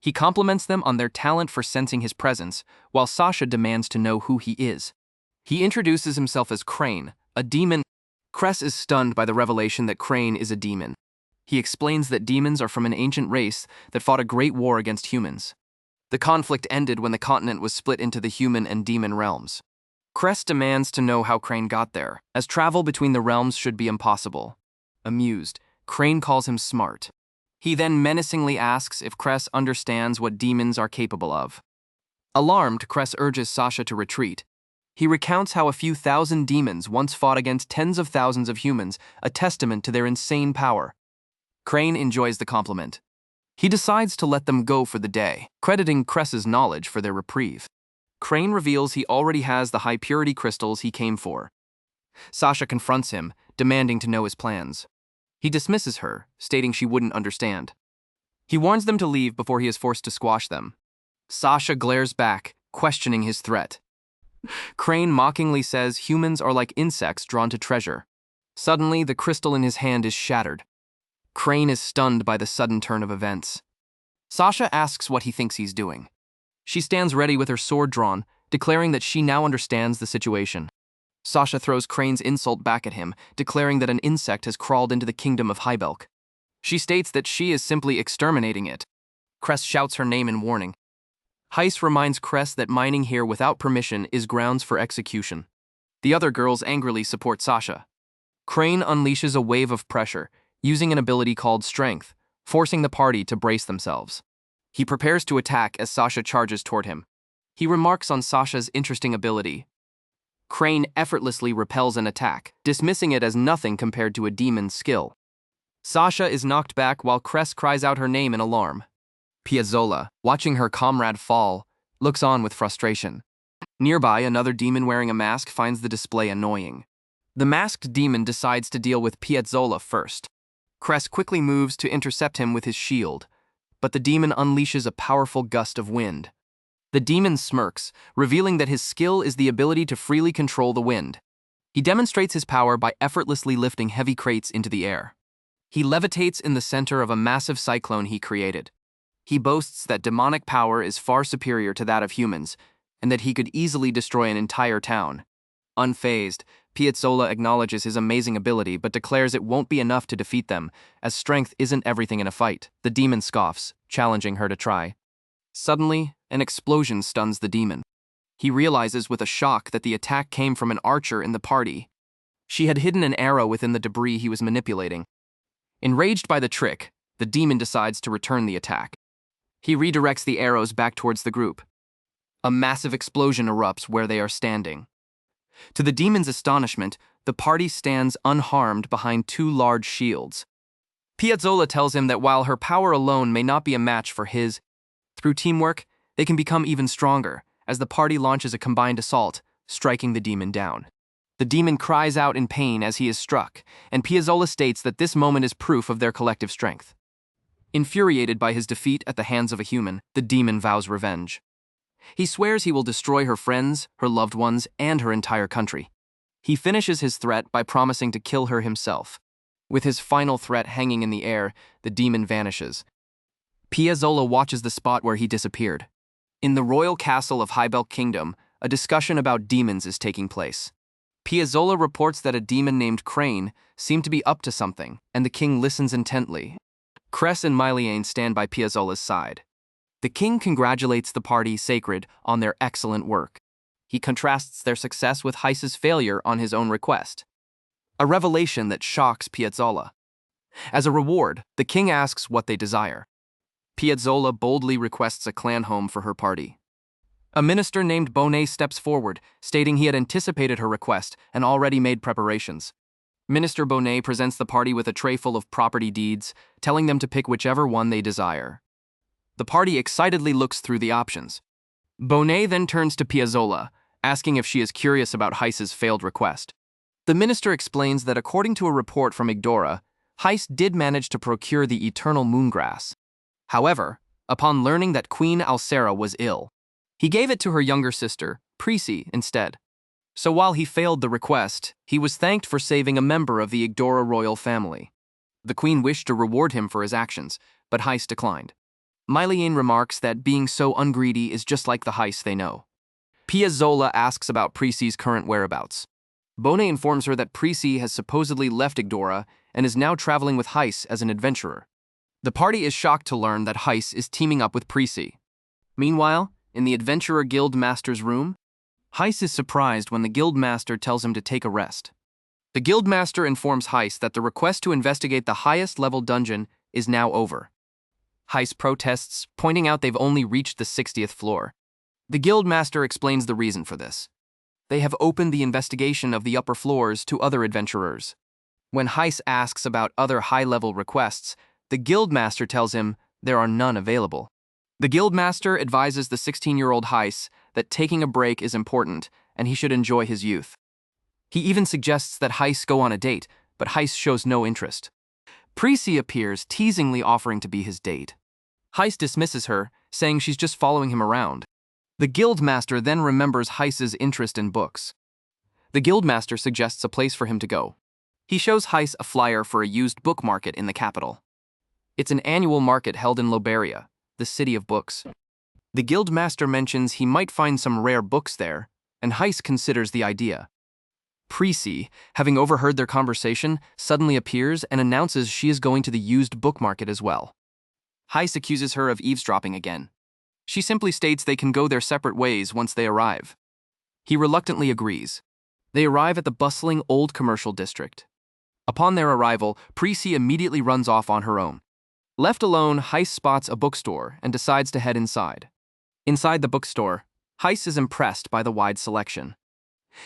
He compliments them on their talent for sensing his presence, while Sasha demands to know who he is. He introduces himself as Crane, a demon. Cress is stunned by the revelation that Crane is a demon. He explains that demons are from an ancient race that fought a great war against humans. The conflict ended when the continent was split into the human and demon realms. Cress demands to know how Crane got there, as travel between the realms should be impossible. Amused, Crane calls him smart. He then menacingly asks if Cress understands what demons are capable of. Alarmed, Cress urges Sasha to retreat. He recounts how a few thousand demons once fought against tens of thousands of humans, a testament to their insane power. Crane enjoys the compliment. He decides to let them go for the day, crediting Cress's knowledge for their reprieve. Crane reveals he already has the high-purity crystals he came for. Sasha confronts him, demanding to know his plans. He dismisses her, stating she wouldn't understand. He warns them to leave before he is forced to squash them. Sasha glares back, questioning his threat. Crane mockingly says humans are like insects drawn to treasure. Suddenly, the crystal in his hand is shattered. Crane is stunned by the sudden turn of events. Sasha asks what he thinks he's doing. She stands ready with her sword drawn, declaring that she now understands the situation. Sasha throws Crane's insult back at him, declaring that an insect has crawled into the kingdom of Hybelk. She states that she is simply exterminating it. Cress shouts her name in warning. Heis reminds Cress that mining here without permission is grounds for execution. The other girls angrily support Sasha. Crane unleashes a wave of pressure, using an ability called Strength, forcing the party to brace themselves. He prepares to attack as Sasha charges toward him. He remarks on Sasha's interesting ability. Crane effortlessly repels an attack, dismissing it as nothing compared to a demon's skill. Sasha is knocked back while Cress cries out her name in alarm. Piazzolla, watching her comrade fall, looks on with frustration. Nearby, another demon wearing a mask finds the display annoying. The masked demon decides to deal with Piazzolla first. Cress quickly moves to intercept him with his shield, but the demon unleashes a powerful gust of wind. The demon smirks, revealing that his skill is the ability to freely control the wind. He demonstrates his power by effortlessly lifting heavy crates into the air. He levitates in the center of a massive cyclone he created. He boasts that demonic power is far superior to that of humans, and that he could easily destroy an entire town. Unfazed, Piazzolla acknowledges his amazing ability but declares it won't be enough to defeat them, as strength isn't everything in a fight. The demon scoffs, challenging her to try. Suddenly, an explosion stuns the demon. He realizes with a shock that the attack came from an archer in the party. She had hidden an arrow within the debris he was manipulating. Enraged by the trick, the demon decides to return the attack. He redirects the arrows back towards the group. A massive explosion erupts where they are standing. To the demon's astonishment, the party stands unharmed behind two large shields. Piazzolla tells him that while her power alone may not be a match for his, through teamwork, they can become even stronger, as the party launches a combined assault, striking the demon down. The demon cries out in pain as he is struck, and Piazzolla states that this moment is proof of their collective strength. Infuriated by his defeat at the hands of a human, the demon vows revenge. He swears he will destroy her friends, her loved ones, and her entire country. He finishes his threat by promising to kill her himself. With his final threat hanging in the air, the demon vanishes. Piazzolla watches the spot where he disappeared. In the royal castle of Hybelk Kingdom, a discussion about demons is taking place. Piazzolla reports that a demon named Crane seemed to be up to something, and the king listens intently. Cress and Myliane stand by Piazzolla's side. The king congratulates the party sacred on their excellent work. He contrasts their success with Heis's failure on his own request. A revelation that shocks Piazzolla. As a reward, the king asks what they desire. Piazzolla boldly requests a clan home for her party. A minister named Bonet steps forward, stating he had anticipated her request and already made preparations. Minister Bonet presents the party with a tray full of property deeds, telling them to pick whichever one they desire. The party excitedly looks through the options. Bonet then turns to Piazzolla, asking if she is curious about Heis's failed request. The minister explains that according to a report from Igdora, Heis did manage to procure the eternal moongrass. However, upon learning that Queen Alcera was ill, he gave it to her younger sister, Presea, instead. So while he failed the request, he was thanked for saving a member of the Igdora royal family. The queen wished to reward him for his actions, but Heis declined. Myliane remarks that being so ungreedy is just like the Heis they know. Piazzolla asks about Presea's current whereabouts. Bonet informs her that Presea has supposedly left Igdora and is now traveling with Heis as an adventurer. The party is shocked to learn that Heis is teaming up with Presea. Meanwhile, in the Adventurer Guild Master's room, Heis is surprised when the Guild Master tells him to take a rest. The Guild Master informs Heis that the request to investigate the highest level dungeon is now over. Heis protests, pointing out they've only reached the 60th floor. The Guild Master explains the reason for this. They have opened the investigation of the upper floors to other adventurers. When Heis asks about other high-level requests, the Guild Master tells him there are none available. The Guild Master advises the 16-year-old Heis that taking a break is important and he should enjoy his youth. He even suggests that Heis go on a date, but Heis shows no interest. Presea appears, teasingly offering to be his date. Heis dismisses her, saying she's just following him around. The Guildmaster then remembers Heis's interest in books. The Guildmaster suggests a place for him to go. He shows Heis a flyer for a used book market in the capital. It's an annual market held in Loberia, the city of books. The Guildmaster mentions he might find some rare books there, and Heis considers the idea. Presea, having overheard their conversation, suddenly appears and announces she is going to the used book market as well. Heis accuses her of eavesdropping again. She simply states they can go their separate ways once they arrive. He reluctantly agrees. They arrive at the bustling old commercial district. Upon their arrival, Presea immediately runs off on her own. Left alone, Heis spots a bookstore and decides to head inside. Inside the bookstore, Heis is impressed by the wide selection.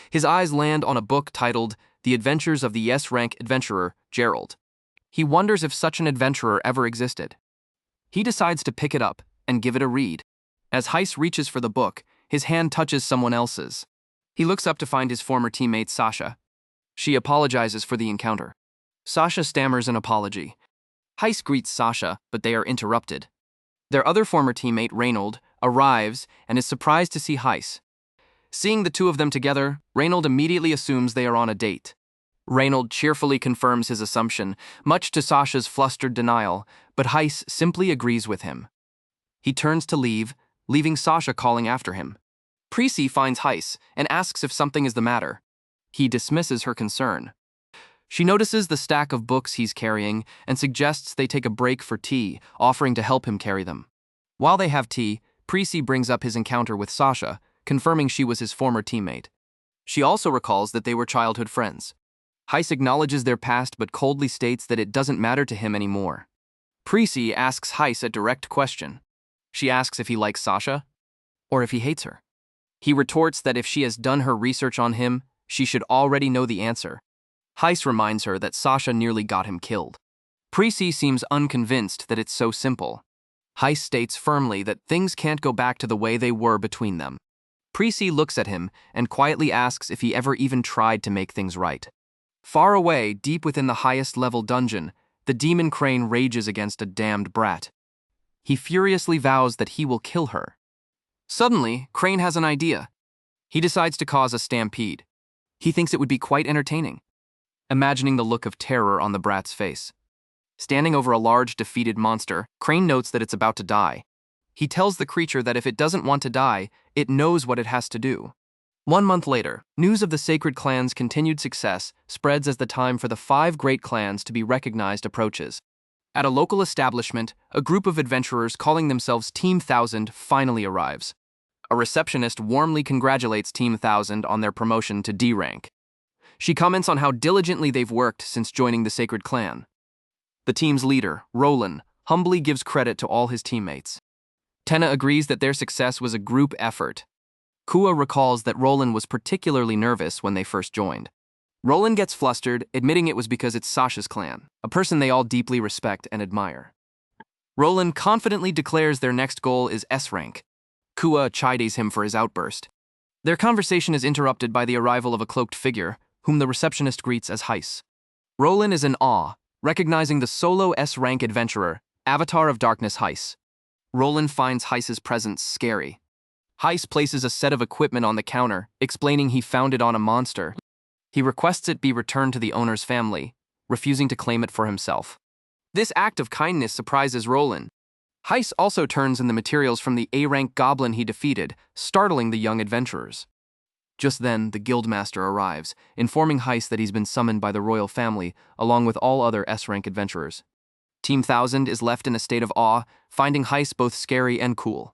His eyes land on a book titled The Adventures of the S-Rank Adventurer, Gerald. He wonders if such an adventurer ever existed. He decides to pick it up and give it a read. As Heis reaches for the book, his hand touches someone else's. He looks up to find his former teammate Sasha. She apologizes for the encounter. Sasha stammers an apology. Heis greets Sasha, but they are interrupted. Their other former teammate, Reynold, arrives and is surprised to see Heis. Seeing the two of them together, Reynold immediately assumes they are on a date. Reynold cheerfully confirms his assumption, much to Sasha's flustered denial, but Heis simply agrees with him. He turns to leave, leaving Sasha calling after him. Presea finds Heis and asks if something is the matter. He dismisses her concern. She notices the stack of books he's carrying and suggests they take a break for tea, offering to help him carry them. While they have tea, Presea brings up his encounter with Sasha, confirming she was his former teammate. She also recalls that they were childhood friends. Heis acknowledges their past but coldly states that it doesn't matter to him anymore. Presea asks Heis a direct question. She asks if he likes Sasha, or if he hates her. He retorts that if she has done her research on him, she should already know the answer. Heis reminds her that Sasha nearly got him killed. Presea seems unconvinced that it's so simple. Heis states firmly that things can't go back to the way they were between them. Presea looks at him and quietly asks if he ever even tried to make things right. Far away, deep within the highest-level dungeon, the demon Crane rages against a damned brat. He furiously vows that he will kill her. Suddenly, Crane has an idea. He decides to cause a stampede. He thinks it would be quite entertaining, imagining the look of terror on the brat's face. Standing over a large, defeated monster, Crane notes that it's about to die. He tells the creature that if it doesn't want to die, it knows what it has to do. 1 month later, news of the Sacred Clan's continued success spreads as the time for the 5 great clans to be recognized approaches. At a local establishment, a group of adventurers calling themselves Team 1000 finally arrives. A receptionist warmly congratulates Team 1000 on their promotion to D rank. She comments on how diligently they've worked since joining the Sacred Clan. The team's leader, Roland, humbly gives credit to all his teammates. Tenna agrees that their success was a group effort. Kua recalls that Roland was particularly nervous when they first joined. Roland gets flustered, admitting it was because it's Sasha's clan, a person they all deeply respect and admire. Roland confidently declares their next goal is S rank. Kua chides him for his outburst. Their conversation is interrupted by the arrival of a cloaked figure, whom the receptionist greets as Heis. Roland is in awe, recognizing the solo S-rank adventurer, Avatar of Darkness Heis. Roland finds Heis's presence scary. Heis places a set of equipment on the counter, explaining he found it on a monster. He requests it be returned to the owner's family, refusing to claim it for himself. This act of kindness surprises Roland. Heis also turns in the materials from the A-rank goblin he defeated, startling the young adventurers. Just then, the guildmaster arrives, informing Heis that he's been summoned by the royal family, along with all other S-rank adventurers. Team 1000 is left in a state of awe, finding Heis both scary and cool.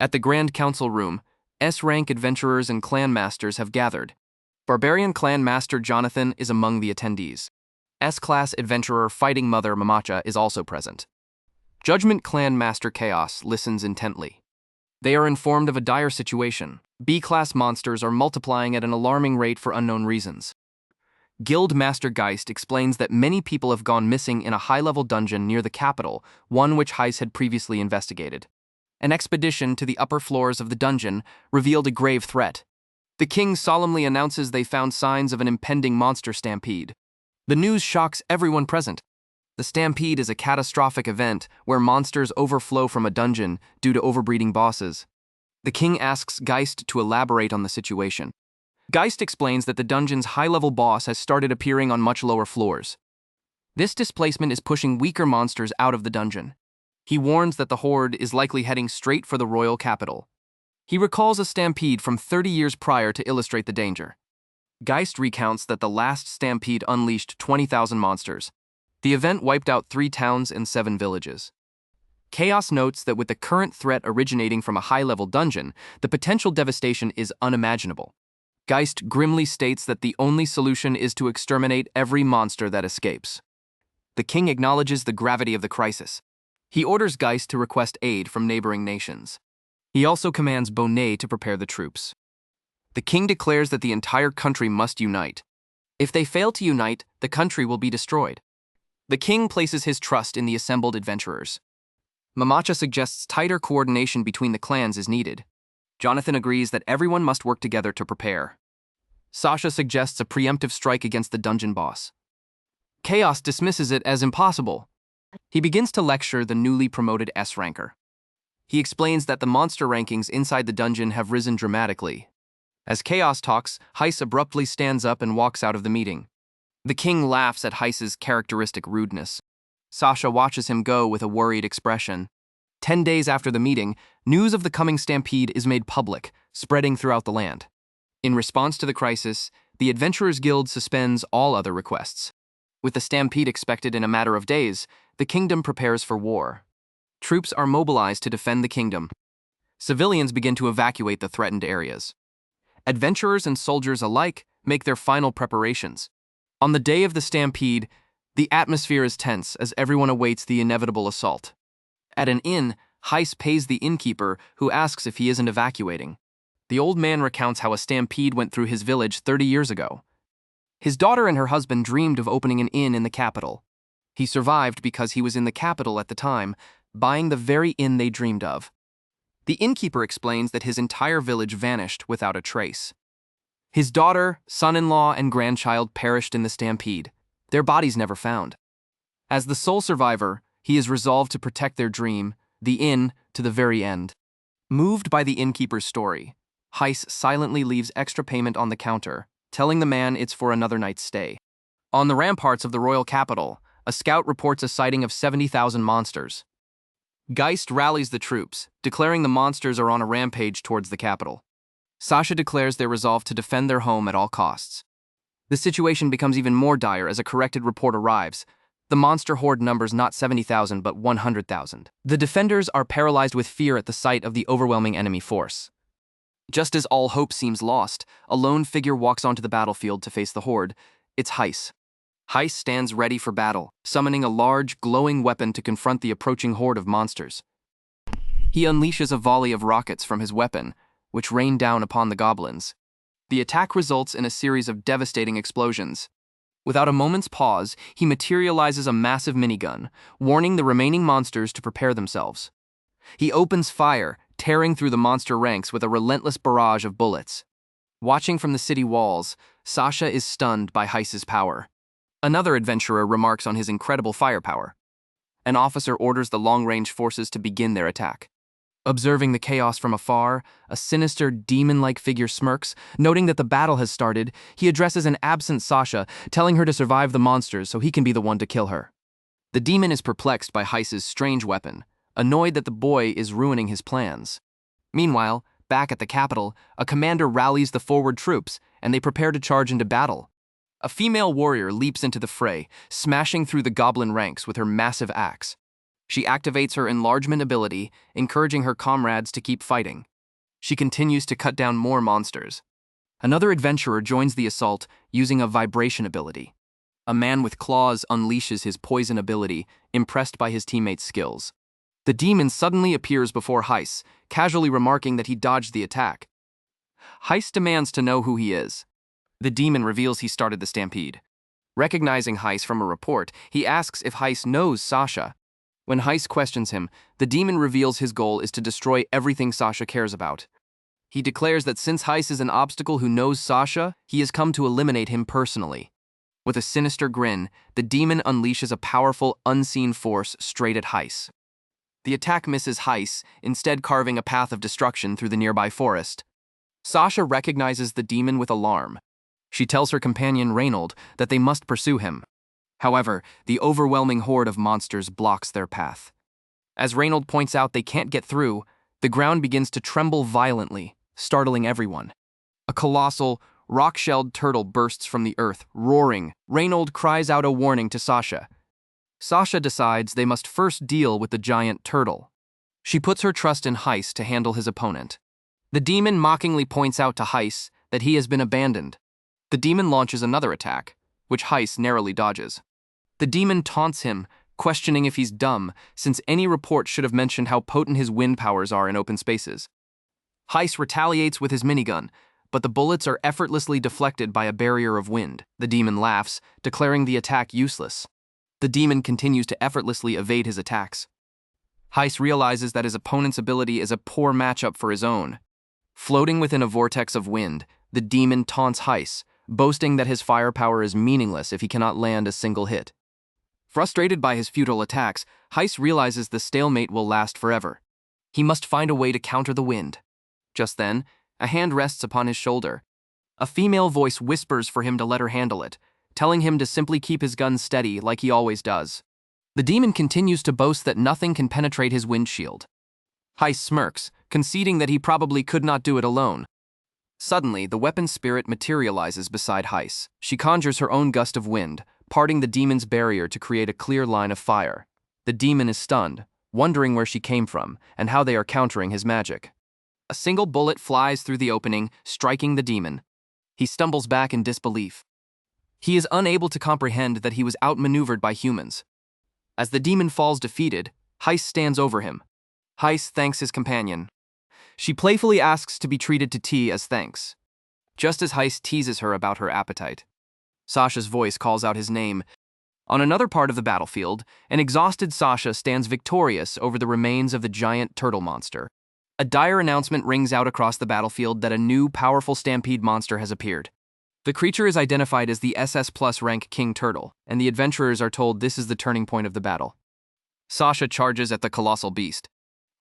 At the Grand Council room, S-rank adventurers and clan masters have gathered. Barbarian clan master Jonathan is among the attendees. S-class adventurer Fighting Mother Mamacha is also present. Judgment clan master Chaos listens intently. They are informed of a dire situation. B-class monsters are multiplying at an alarming rate for unknown reasons. Guild Master Geist explains that many people have gone missing in a high-level dungeon near the capital, one which Heis had previously investigated. An expedition to the upper floors of the dungeon revealed a grave threat. The king solemnly announces they found signs of an impending monster stampede. The news shocks everyone present. The stampede is a catastrophic event where monsters overflow from a dungeon due to overbreeding bosses. The king asks Geist to elaborate on the situation. Geist explains that the dungeon's high-level boss has started appearing on much lower floors. This displacement is pushing weaker monsters out of the dungeon. He warns that the horde is likely heading straight for the royal capital. He recalls a stampede from 30 years prior to illustrate the danger. Geist recounts that the last stampede unleashed 20,000 monsters. The event wiped out 3 towns and 7 villages. Chaos notes that with the current threat originating from a high-level dungeon, the potential devastation is unimaginable. Geist grimly states that the only solution is to exterminate every monster that escapes. The king acknowledges the gravity of the crisis. He orders Geist to request aid from neighboring nations. He also commands Bonnet to prepare the troops. The king declares that the entire country must unite. If they fail to unite, the country will be destroyed. The king places his trust in the assembled adventurers. Mamacha suggests tighter coordination between the clans is needed. Jonathan agrees that everyone must work together to prepare. Sasha suggests a preemptive strike against the dungeon boss. Chaos dismisses it as impossible. He begins to lecture the newly promoted S-ranker. He explains that the monster rankings inside the dungeon have risen dramatically. As Chaos talks, Heis abruptly stands up and walks out of the meeting. The king laughs at Heis's characteristic rudeness. Sasha watches him go with a worried expression. 10 days after the meeting, news of the coming stampede is made public, spreading throughout the land. In response to the crisis, the Adventurers Guild suspends all other requests. With the stampede expected in a matter of days, the kingdom prepares for war. Troops are mobilized to defend the kingdom. Civilians begin to evacuate the threatened areas. Adventurers and soldiers alike make their final preparations. On the day of the stampede, the atmosphere is tense as everyone awaits the inevitable assault. At an inn, Heis pays the innkeeper, who asks if he isn't evacuating. The old man recounts how a stampede went through his village 30 years ago. His daughter and her husband dreamed of opening an inn in the capital. He survived because he was in the capital at the time, buying the very inn they dreamed of. The innkeeper explains that his entire village vanished without a trace. His daughter, son-in-law, and grandchild perished in the stampede, their bodies never found. As the sole survivor, he is resolved to protect their dream, the inn, to the very end. Moved by the innkeeper's story, Heis silently leaves extra payment on the counter, telling the man it's for another night's stay. On the ramparts of the royal capital, a scout reports a sighting of 70,000 monsters. Geist rallies the troops, declaring the monsters are on a rampage towards the capital. Sasha declares their resolve to defend their home at all costs. The situation becomes even more dire as a corrected report arrives. The monster horde numbers not 70,000 but 100,000. The defenders are paralyzed with fear at the sight of the overwhelming enemy force. Just as all hope seems lost, a lone figure walks onto the battlefield to face the horde. It's Heis. Heis stands ready for battle, summoning a large, glowing weapon to confront the approaching horde of monsters. He unleashes a volley of rockets from his weapon, which rain down upon the goblins. The attack results in a series of devastating explosions. Without a moment's pause, he materializes a massive minigun, warning the remaining monsters to prepare themselves. He opens fire, tearing through the monster ranks with a relentless barrage of bullets. Watching from the city walls, Sasha is stunned by Heis's power. Another adventurer remarks on his incredible firepower. An officer orders the long-range forces to begin their attack. Observing the chaos from afar, a sinister, demon-like figure smirks. Noting that the battle has started, he addresses an absent Sasha, telling her to survive the monsters so he can be the one to kill her. The demon is perplexed by Heis's strange weapon, annoyed that the boy is ruining his plans. Meanwhile, back at the capital, a commander rallies the forward troops, and they prepare to charge into battle. A female warrior leaps into the fray, smashing through the goblin ranks with her massive axe. She activates her enlargement ability, encouraging her comrades to keep fighting. She continues to cut down more monsters. Another adventurer joins the assault, using a vibration ability. A man with claws unleashes his poison ability, impressed by his teammates' skills. The demon suddenly appears before Heis, casually remarking that he dodged the attack. Heis demands to know who he is. The demon reveals he started the stampede. Recognizing Heis from a report, he asks if Heis knows Sasha. When Heis questions him, the demon reveals his goal is to destroy everything Sasha cares about. He declares that since Heis is an obstacle who knows Sasha, he has come to eliminate him personally. With a sinister grin, the demon unleashes a powerful, unseen force straight at Heis. The attack misses Heis, instead carving a path of destruction through the nearby forest. Sasha recognizes the demon with alarm. She tells her companion Reynold that they must pursue him. However, the overwhelming horde of monsters blocks their path. As Reynold points out they can't get through, the ground begins to tremble violently, startling everyone. A colossal, rock-shelled turtle bursts from the earth, roaring. Reynold cries out a warning to Sasha. Sasha decides they must first deal with the giant turtle. She puts her trust in Heis to handle his opponent. The demon mockingly points out to Heis that he has been abandoned. The demon launches another attack, which Heis narrowly dodges. The demon taunts him, questioning if he's dumb, since any report should have mentioned how potent his wind powers are in open spaces. Heis retaliates with his minigun, but the bullets are effortlessly deflected by a barrier of wind. The demon laughs, declaring the attack useless. The demon continues to effortlessly evade his attacks. Heis realizes that his opponent's ability is a poor matchup for his own. Floating within a vortex of wind, the demon taunts Heis, boasting that his firepower is meaningless if he cannot land a single hit. Frustrated by his futile attacks, Heis realizes the stalemate will last forever. He must find a way to counter the wind. Just then, a hand rests upon his shoulder. A female voice whispers for him to let her handle it, telling him to simply keep his gun steady like he always does. The demon continues to boast that nothing can penetrate his windshield. Heis smirks, conceding that he probably could not do it alone. Suddenly, the weapon spirit materializes beside Heis. She conjures her own gust of wind, parting the demon's barrier to create a clear line of fire. The demon is stunned, wondering where she came from and how they are countering his magic. A single bullet flies through the opening, striking the demon. He stumbles back in disbelief. He is unable to comprehend that he was outmaneuvered by humans. As the demon falls defeated, Heis stands over him. Heis thanks his companion. She playfully asks to be treated to tea as thanks, just as Heis teases her about her appetite. Sasha's voice calls out his name. On another part of the battlefield, an exhausted Sasha stands victorious over the remains of the giant turtle monster. A dire announcement rings out across the battlefield that a new, powerful stampede monster has appeared. The creature is identified as the SS+ rank King Turtle, and the adventurers are told this is the turning point of the battle. Sasha charges at the colossal beast.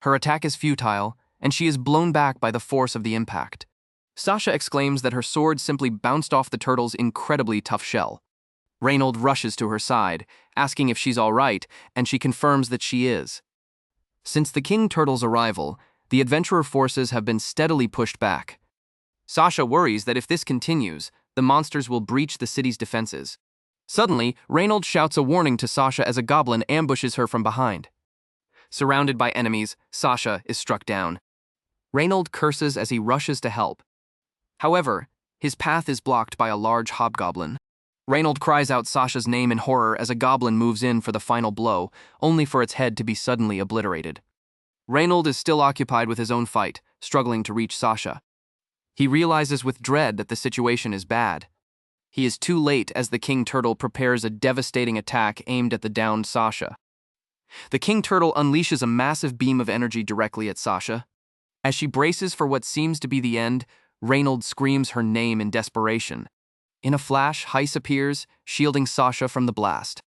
Her attack is futile, and she is blown back by the force of the impact. Sasha exclaims that her sword simply bounced off the turtle's incredibly tough shell. Reynold rushes to her side, asking if she's all right, and she confirms that she is. Since the King Turtle's arrival, the adventurer forces have been steadily pushed back. Sasha worries that if this continues, the monsters will breach the city's defenses. Suddenly, Reynold shouts a warning to Sasha as a goblin ambushes her from behind. Surrounded by enemies, Sasha is struck down. Reynold curses as he rushes to help. However, his path is blocked by a large hobgoblin. Reynold cries out Sasha's name in horror as a goblin moves in for the final blow, only for its head to be suddenly obliterated. Reynold is still occupied with his own fight, struggling to reach Sasha. He realizes with dread that the situation is bad. He is too late as the King Turtle prepares a devastating attack aimed at the downed Sasha. The King Turtle unleashes a massive beam of energy directly at Sasha. As she braces for what seems to be the end, Reynold screams her name in desperation. In a flash, Heis appears, shielding Sasha from the blast.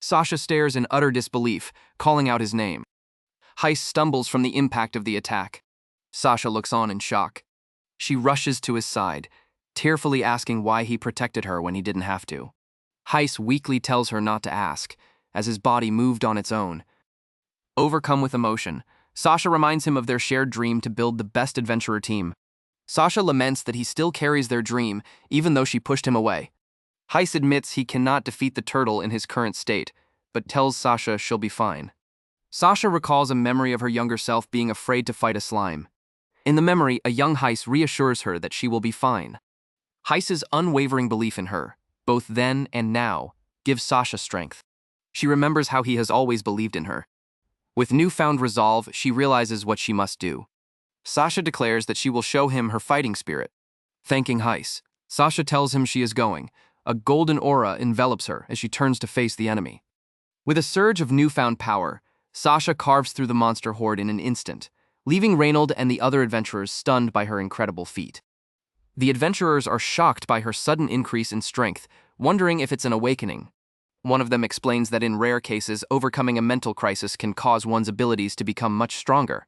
Sasha stares in utter disbelief, calling out his name. Heis stumbles from the impact of the attack. Sasha looks on in shock. She rushes to his side, tearfully asking why he protected her when he didn't have to. Heis weakly tells her not to ask, as his body moved on its own. Overcome with emotion, Sasha reminds him of their shared dream to build the best adventurer team. Sasha laments that he still carries their dream, even though she pushed him away. Heis admits he cannot defeat the turtle in his current state, but tells Sasha she'll be fine. Sasha recalls a memory of her younger self being afraid to fight a slime. In the memory, a young Heis reassures her that she will be fine. Heis's unwavering belief in her, both then and now, gives Sasha strength. She remembers how he has always believed in her. With newfound resolve, she realizes what she must do. Sasha declares that she will show him her fighting spirit. Thanking Heis, Sasha tells him she is going. A golden aura envelops her as she turns to face the enemy. With a surge of newfound power, Sasha carves through the monster horde in an instant, leaving Reynold and the other adventurers stunned by her incredible feat. The adventurers are shocked by her sudden increase in strength, wondering if it's an awakening. One of them explains that in rare cases, overcoming a mental crisis can cause one's abilities to become much stronger.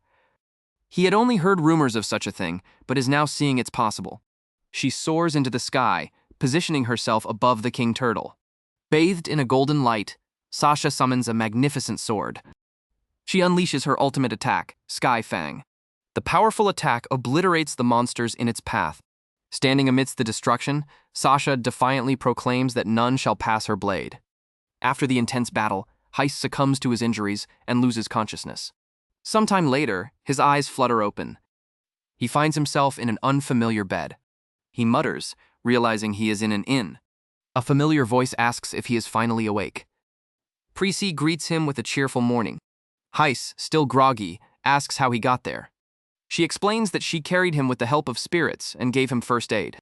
He had only heard rumors of such a thing, but is now seeing it's possible. She soars into the sky, positioning herself above the King Turtle. Bathed in a golden light, Sasha summons a magnificent sword. She unleashes her ultimate attack, Sky Fang. The powerful attack obliterates the monsters in its path. Standing amidst the destruction, Sasha defiantly proclaims that none shall pass her blade. After the intense battle, Heis succumbs to his injuries and loses consciousness. Sometime later, his eyes flutter open. He finds himself in an unfamiliar bed. He mutters, realizing he is in an inn. A familiar voice asks if he is finally awake. Presea greets him with a cheerful morning. Heis, still groggy, asks how he got there. She explains that she carried him with the help of spirits and gave him first aid.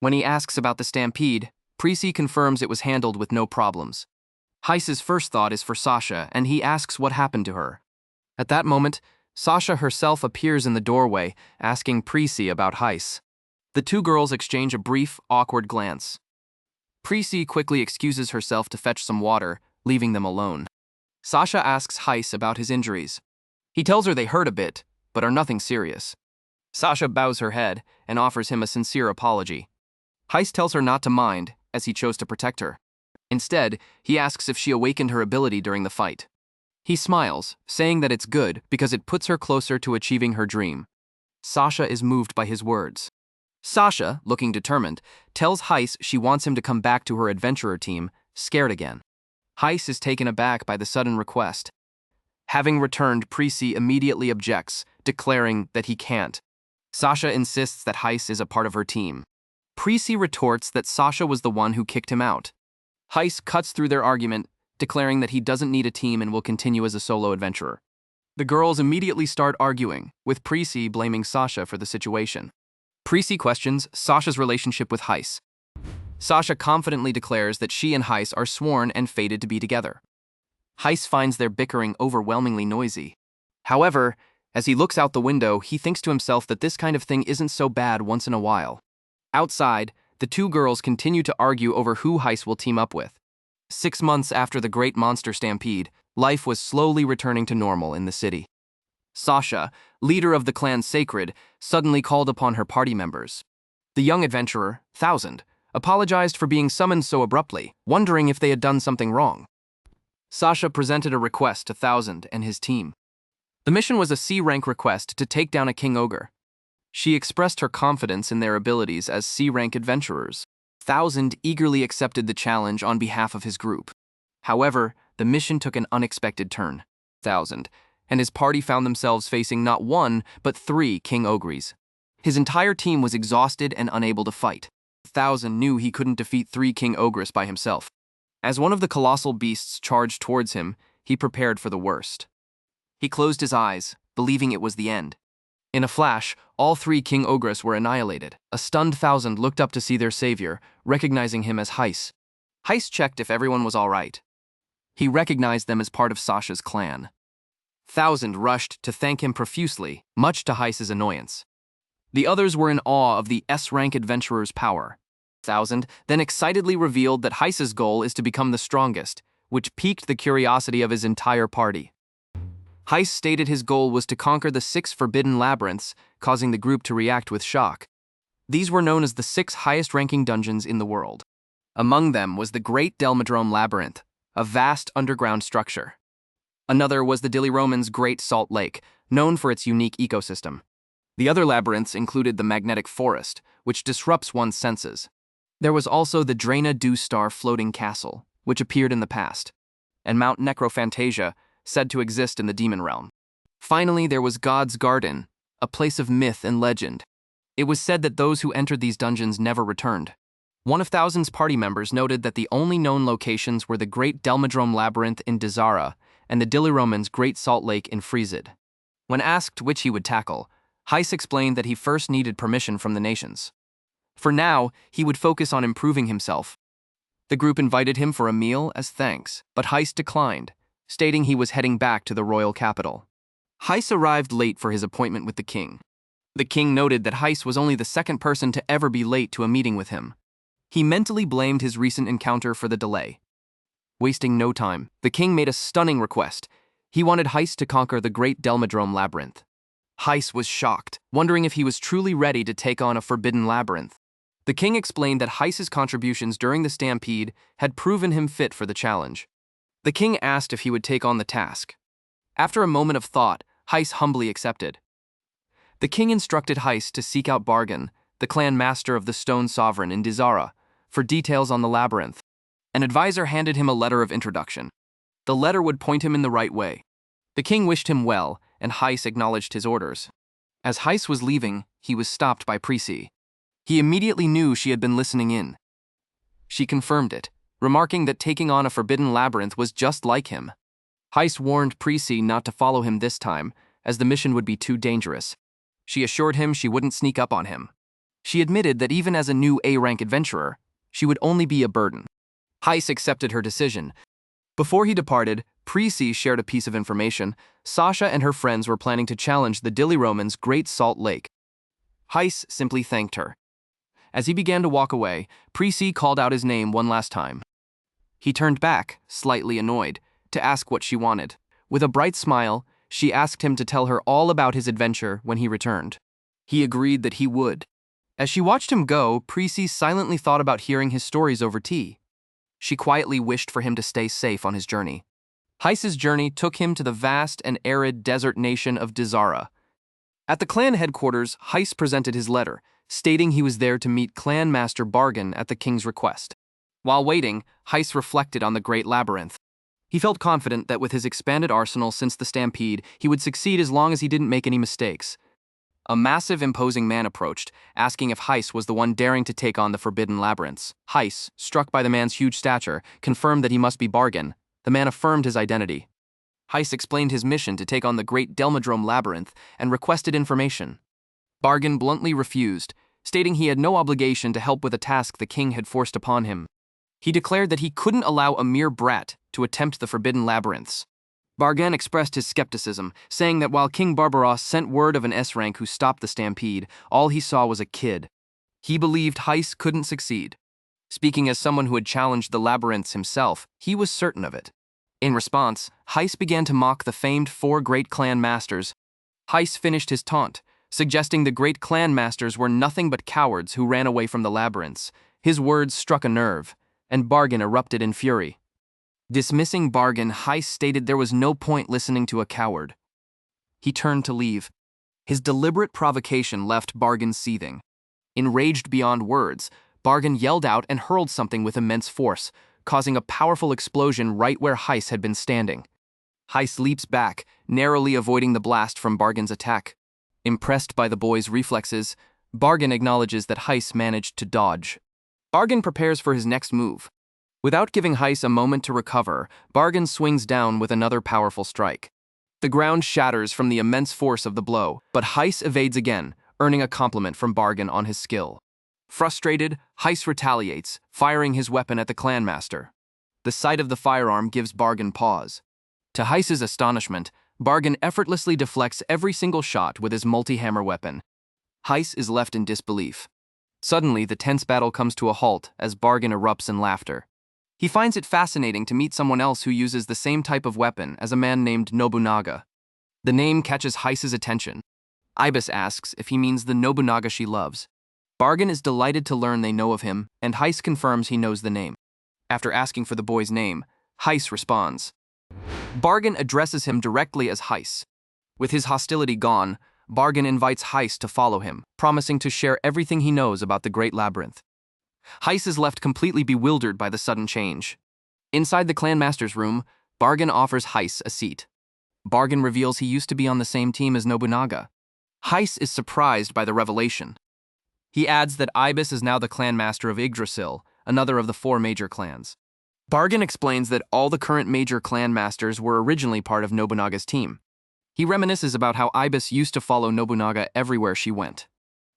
When he asks about the stampede, Presea confirms it was handled with no problems. Heis's first thought is for Sasha, and he asks what happened to her. At that moment, Sasha herself appears in the doorway, asking Presea about Heis. The two girls exchange a brief, awkward glance. Presea quickly excuses herself to fetch some water, leaving them alone. Sasha asks Heis about his injuries. He tells her they hurt a bit, but are nothing serious. Sasha bows her head and offers him a sincere apology. Heis tells her not to mind, as he chose to protect her. Instead, he asks if she awakened her ability during the fight. He smiles, saying that it's good because it puts her closer to achieving her dream. Sasha is moved by his words. Sasha, looking determined, tells Heis she wants him to come back to her adventurer team, scared again. Heis is taken aback by the sudden request. Having returned, Presea immediately objects, declaring that he can't. Sasha insists that Heis is a part of her team. Presea retorts that Sasha was the one who kicked him out. Heis cuts through their argument, declaring that he doesn't need a team and will continue as a solo adventurer. The girls immediately start arguing, with Presea blaming Sasha for the situation. Presea questions Sasha's relationship with Heis. Sasha confidently declares that she and Heis are sworn and fated to be together. Heis finds their bickering overwhelmingly noisy. However, as he looks out the window, he thinks to himself that this kind of thing isn't so bad once in a while. Outside, the two girls continue to argue over who Heis will team up with. 6 months after the Great Monster Stampede, life was slowly returning to normal in the city. Sasha, leader of the clan Sacred, suddenly called upon her party members. The young adventurer, 1000, apologized for being summoned so abruptly, wondering if they had done something wrong. Sasha presented a request to 1000 and his team. The mission was a C-rank request to take down a king ogre. She expressed her confidence in their abilities as C-rank adventurers. 1000 eagerly accepted the challenge on behalf of his group. However, the mission took an unexpected turn. 1000 and his party found themselves facing not 1, but 3 king ogres. His entire team was exhausted and unable to fight. 1000 knew he couldn't defeat 3 king ogres by himself. As one of the colossal beasts charged towards him, he prepared for the worst. He closed his eyes, believing it was the end. In a flash, all 3 king ogres were annihilated. A stunned 1000 looked up to see their savior, recognizing him as Heis. Heis checked if everyone was all right. He recognized them as part of Sasha's clan. 1000 rushed to thank him profusely, much to Heis's annoyance. The others were in awe of the S-rank adventurer's power. 1000 then excitedly revealed that Heis's goal is to become the strongest, which piqued the curiosity of his entire party. Heis stated his goal was to conquer the 6 forbidden labyrinths, causing the group to react with shock. These were known as the 6 highest-ranking dungeons in the world. Among them was the Great Delmadrome Labyrinth, a vast underground structure. Another was the Diliroman's Great Salt Lake, known for its unique ecosystem. The other labyrinths included the Magnetic Forest, which disrupts one's senses. There was also the Draina Dew Star Floating Castle, which appeared in the past, and Mount Necrophantasia, said to exist in the demon realm. Finally, there was God's Garden, a place of myth and legend. It was said that those who entered these dungeons never returned. One of 1000's party members noted that the only known locations were the Great Delmadrome Labyrinth in Dizara and the Diliroman's Great Salt Lake in Friesed. When asked which he would tackle, Heis explained that he first needed permission from the nations. For now, he would focus on improving himself. The group invited him for a meal as thanks, but Heis declined, stating he was heading back to the royal capital. Heis arrived late for his appointment with the king. The king noted that Heis was only the second person to ever be late to a meeting with him. He mentally blamed his recent encounter for the delay. Wasting no time, the king made a stunning request. He wanted Heis to conquer the Great Delmadrome Labyrinth. Heis was shocked, wondering if he was truly ready to take on a forbidden labyrinth. The king explained that Heis's contributions during the stampede had proven him fit for the challenge. The king asked if he would take on the task. After a moment of thought, Heis humbly accepted. The king instructed Heis to seek out Bargain, the clan master of the Stone Sovereign in Dizara, for details on the labyrinth. An advisor handed him a letter of introduction. The letter would point him in the right way. The king wished him well, and Heis acknowledged his orders. As Heis was leaving, he was stopped by Presea. He immediately knew she had been listening in. She confirmed it, remarking that taking on a forbidden labyrinth was just like him. Heis warned Presea not to follow him this time, as the mission would be too dangerous. She assured him she wouldn't sneak up on him. She admitted that even as a new A-rank adventurer, she would only be a burden. Heis accepted her decision. Before he departed, Presea shared a piece of information. Sasha and her friends were planning to challenge the Diliroman's Great Salt Lake. Heis simply thanked her. As he began to walk away, Presea called out his name one last time. He turned back, slightly annoyed, to ask what she wanted. With a bright smile, she asked him to tell her all about his adventure when he returned. He agreed that he would. As she watched him go, Presea silently thought about hearing his stories over tea. She quietly wished for him to stay safe on his journey. Heis's journey took him to the vast and arid desert nation of Dizara. At the clan headquarters, Heis presented his letter, stating he was there to meet Clan Master Bargain at the king's request. While waiting, Heis reflected on the Great Labyrinth. He felt confident that with his expanded arsenal since the stampede, he would succeed as long as he didn't make any mistakes. A massive, imposing man approached, asking if Heis was the one daring to take on the forbidden labyrinths. Heis, struck by the man's huge stature, confirmed that he must be Bargain. The man affirmed his identity. Heis explained his mission to take on the great Delmadrome labyrinth and requested information. Bargain bluntly refused, stating he had no obligation to help with a task the king had forced upon him. He declared that he couldn't allow a mere brat to attempt the forbidden labyrinths. Bargain expressed his skepticism, saying that while King Barbaros sent word of an S-rank who stopped the stampede, all he saw was a kid. He believed Heis couldn't succeed. Speaking as someone who had challenged the labyrinths himself, he was certain of it. In response, Heis began to mock the famed 4 great clan masters. Heis finished his taunt, suggesting the great clan masters were nothing but cowards who ran away from the labyrinths. His words struck a nerve, and Bargain erupted in fury. Dismissing Bargain, Heis stated there was no point listening to a coward. He turned to leave. His deliberate provocation left Bargain seething. Enraged beyond words, Bargain yelled out and hurled something with immense force, causing a powerful explosion right where Heis had been standing. Heis leaps back, narrowly avoiding the blast from Bargain's attack. Impressed by the boy's reflexes, Bargain acknowledges that Heis managed to dodge. Bargain prepares for his next move. Without giving Heis a moment to recover, Bargain swings down with another powerful strike. The ground shatters from the immense force of the blow, but Heis evades again, earning a compliment from Bargain on his skill. Frustrated, Heis retaliates, firing his weapon at the clanmaster. The sight of the firearm gives Bargain pause. To Heis's astonishment, Bargain effortlessly deflects every single shot with his multi-hammer weapon. Heis is left in disbelief. Suddenly, the tense battle comes to a halt as Bargain erupts in laughter. He finds it fascinating to meet someone else who uses the same type of weapon as a man named Nobunaga. The name catches Heis's attention. Ibis asks if he means the Nobunaga she loves. Bargain is delighted to learn they know of him, and Heis confirms he knows the name. After asking for the boy's name, Heis responds. Bargain addresses him directly as Heis. With his hostility gone, Bargain invites Heis to follow him, promising to share everything he knows about the Great Labyrinth. Heis is left completely bewildered by the sudden change. Inside the clanmaster's room, Bargain offers Heis a seat. Bargain reveals he used to be on the same team as Nobunaga. Heis is surprised by the revelation. He adds that Ibis is now the clanmaster of Yggdrasil, another of the 4 major clans. Bargain explains that all the current major clan masters were originally part of Nobunaga's team. He reminisces about how Ibis used to follow Nobunaga everywhere she went.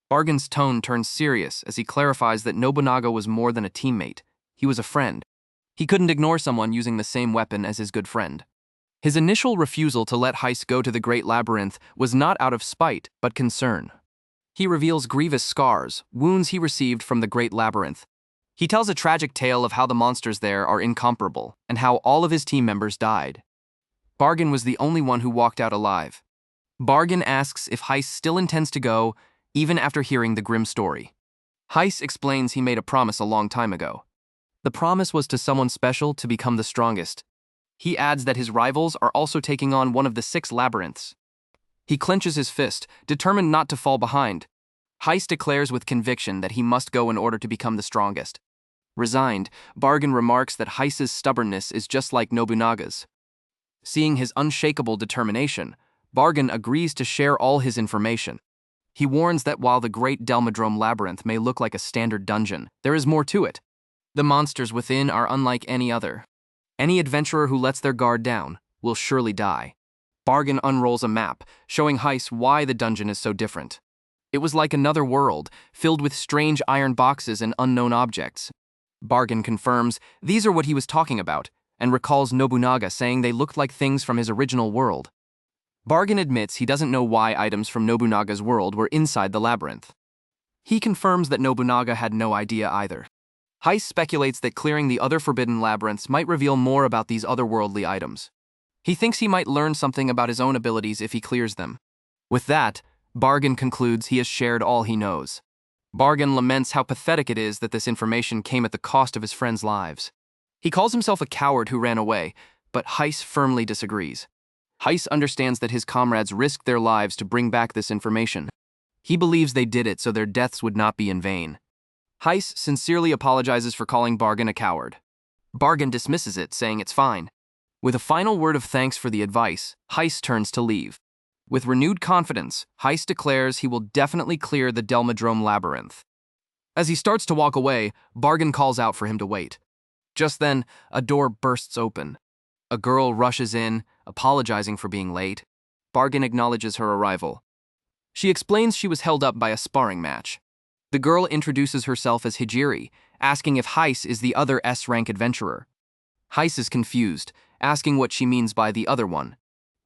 Bargain's tone turns serious as he clarifies that Nobunaga was more than a teammate. He was a friend. He couldn't ignore someone using the same weapon as his good friend. His initial refusal to let Heis go to the Great Labyrinth was not out of spite, but concern. He reveals grievous scars, wounds he received from the Great Labyrinth. He tells a tragic tale of how the monsters there are incomparable, and how all of his team members died. Bargain was the only one who walked out alive. Bargain asks if Heis still intends to go, even after hearing the grim story. Heis explains he made a promise a long time ago. The promise was to someone special to become the strongest. He adds that his rivals are also taking on one of the 6 labyrinths. He clenches his fist, determined not to fall behind. Heis declares with conviction that he must go in order to become the strongest. Resigned, Bargain remarks that Heis's stubbornness is just like Nobunaga's. Seeing his unshakable determination, Bargain agrees to share all his information. He warns that while the Great Delmadrome Labyrinth may look like a standard dungeon, there is more to it. The monsters within are unlike any other. Any adventurer who lets their guard down will surely die. Bargain unrolls a map, showing Heis why the dungeon is so different. It was like another world, filled with strange iron boxes and unknown objects. Bargain confirms these are what he was talking about, and recalls Nobunaga saying they looked like things from his original world. Bargain admits he doesn't know why items from Nobunaga's world were inside the labyrinth. He confirms that Nobunaga had no idea either. Heis speculates that clearing the other forbidden labyrinths might reveal more about these otherworldly items. He thinks he might learn something about his own abilities if he clears them. With that, Bargain concludes he has shared all he knows. Bargain laments how pathetic it is that this information came at the cost of his friends' lives. He calls himself a coward who ran away, but Heis firmly disagrees. Heis understands that his comrades risked their lives to bring back this information. He believes they did it so their deaths would not be in vain. Heis sincerely apologizes for calling Bargain a coward. Bargain dismisses it, saying it's fine. With a final word of thanks for the advice, Heis turns to leave. With renewed confidence, Heis declares he will definitely clear the Delmadrome labyrinth. As he starts to walk away, Bargain calls out for him to wait. Just then, a door bursts open. A girl rushes in, apologizing for being late. Bargain acknowledges her arrival. She explains she was held up by a sparring match. The girl introduces herself as Hijiri, asking if Heis is the other S-rank adventurer. Heis is confused, asking what she means by the other one.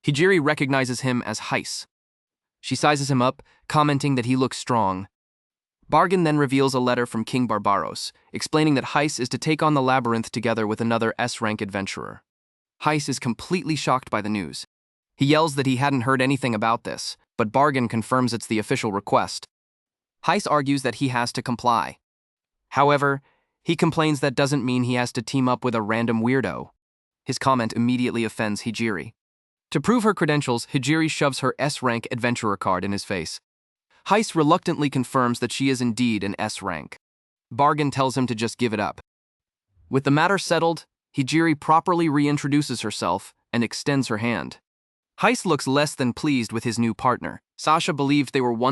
Hijiri recognizes him as Heis. She sizes him up, commenting that he looks strong. Bargain then reveals a letter from King Barbaros, explaining that Heis is to take on the labyrinth together with another S-rank adventurer. Heis is completely shocked by the news. He yells that he hadn't heard anything about this, but Bargain confirms it's the official request. Heis argues that he has to comply. However, he complains that doesn't mean he has to team up with a random weirdo. His comment immediately offends Hijiri. To prove her credentials, Hijiri shoves her S-rank adventurer card in his face. Heis reluctantly confirms that she is indeed an S-rank. Bargain tells him to just give it up. With the matter settled, Hijiri properly reintroduces herself and extends her hand. Heis looks less than pleased with his new partner. Sasha believed they were one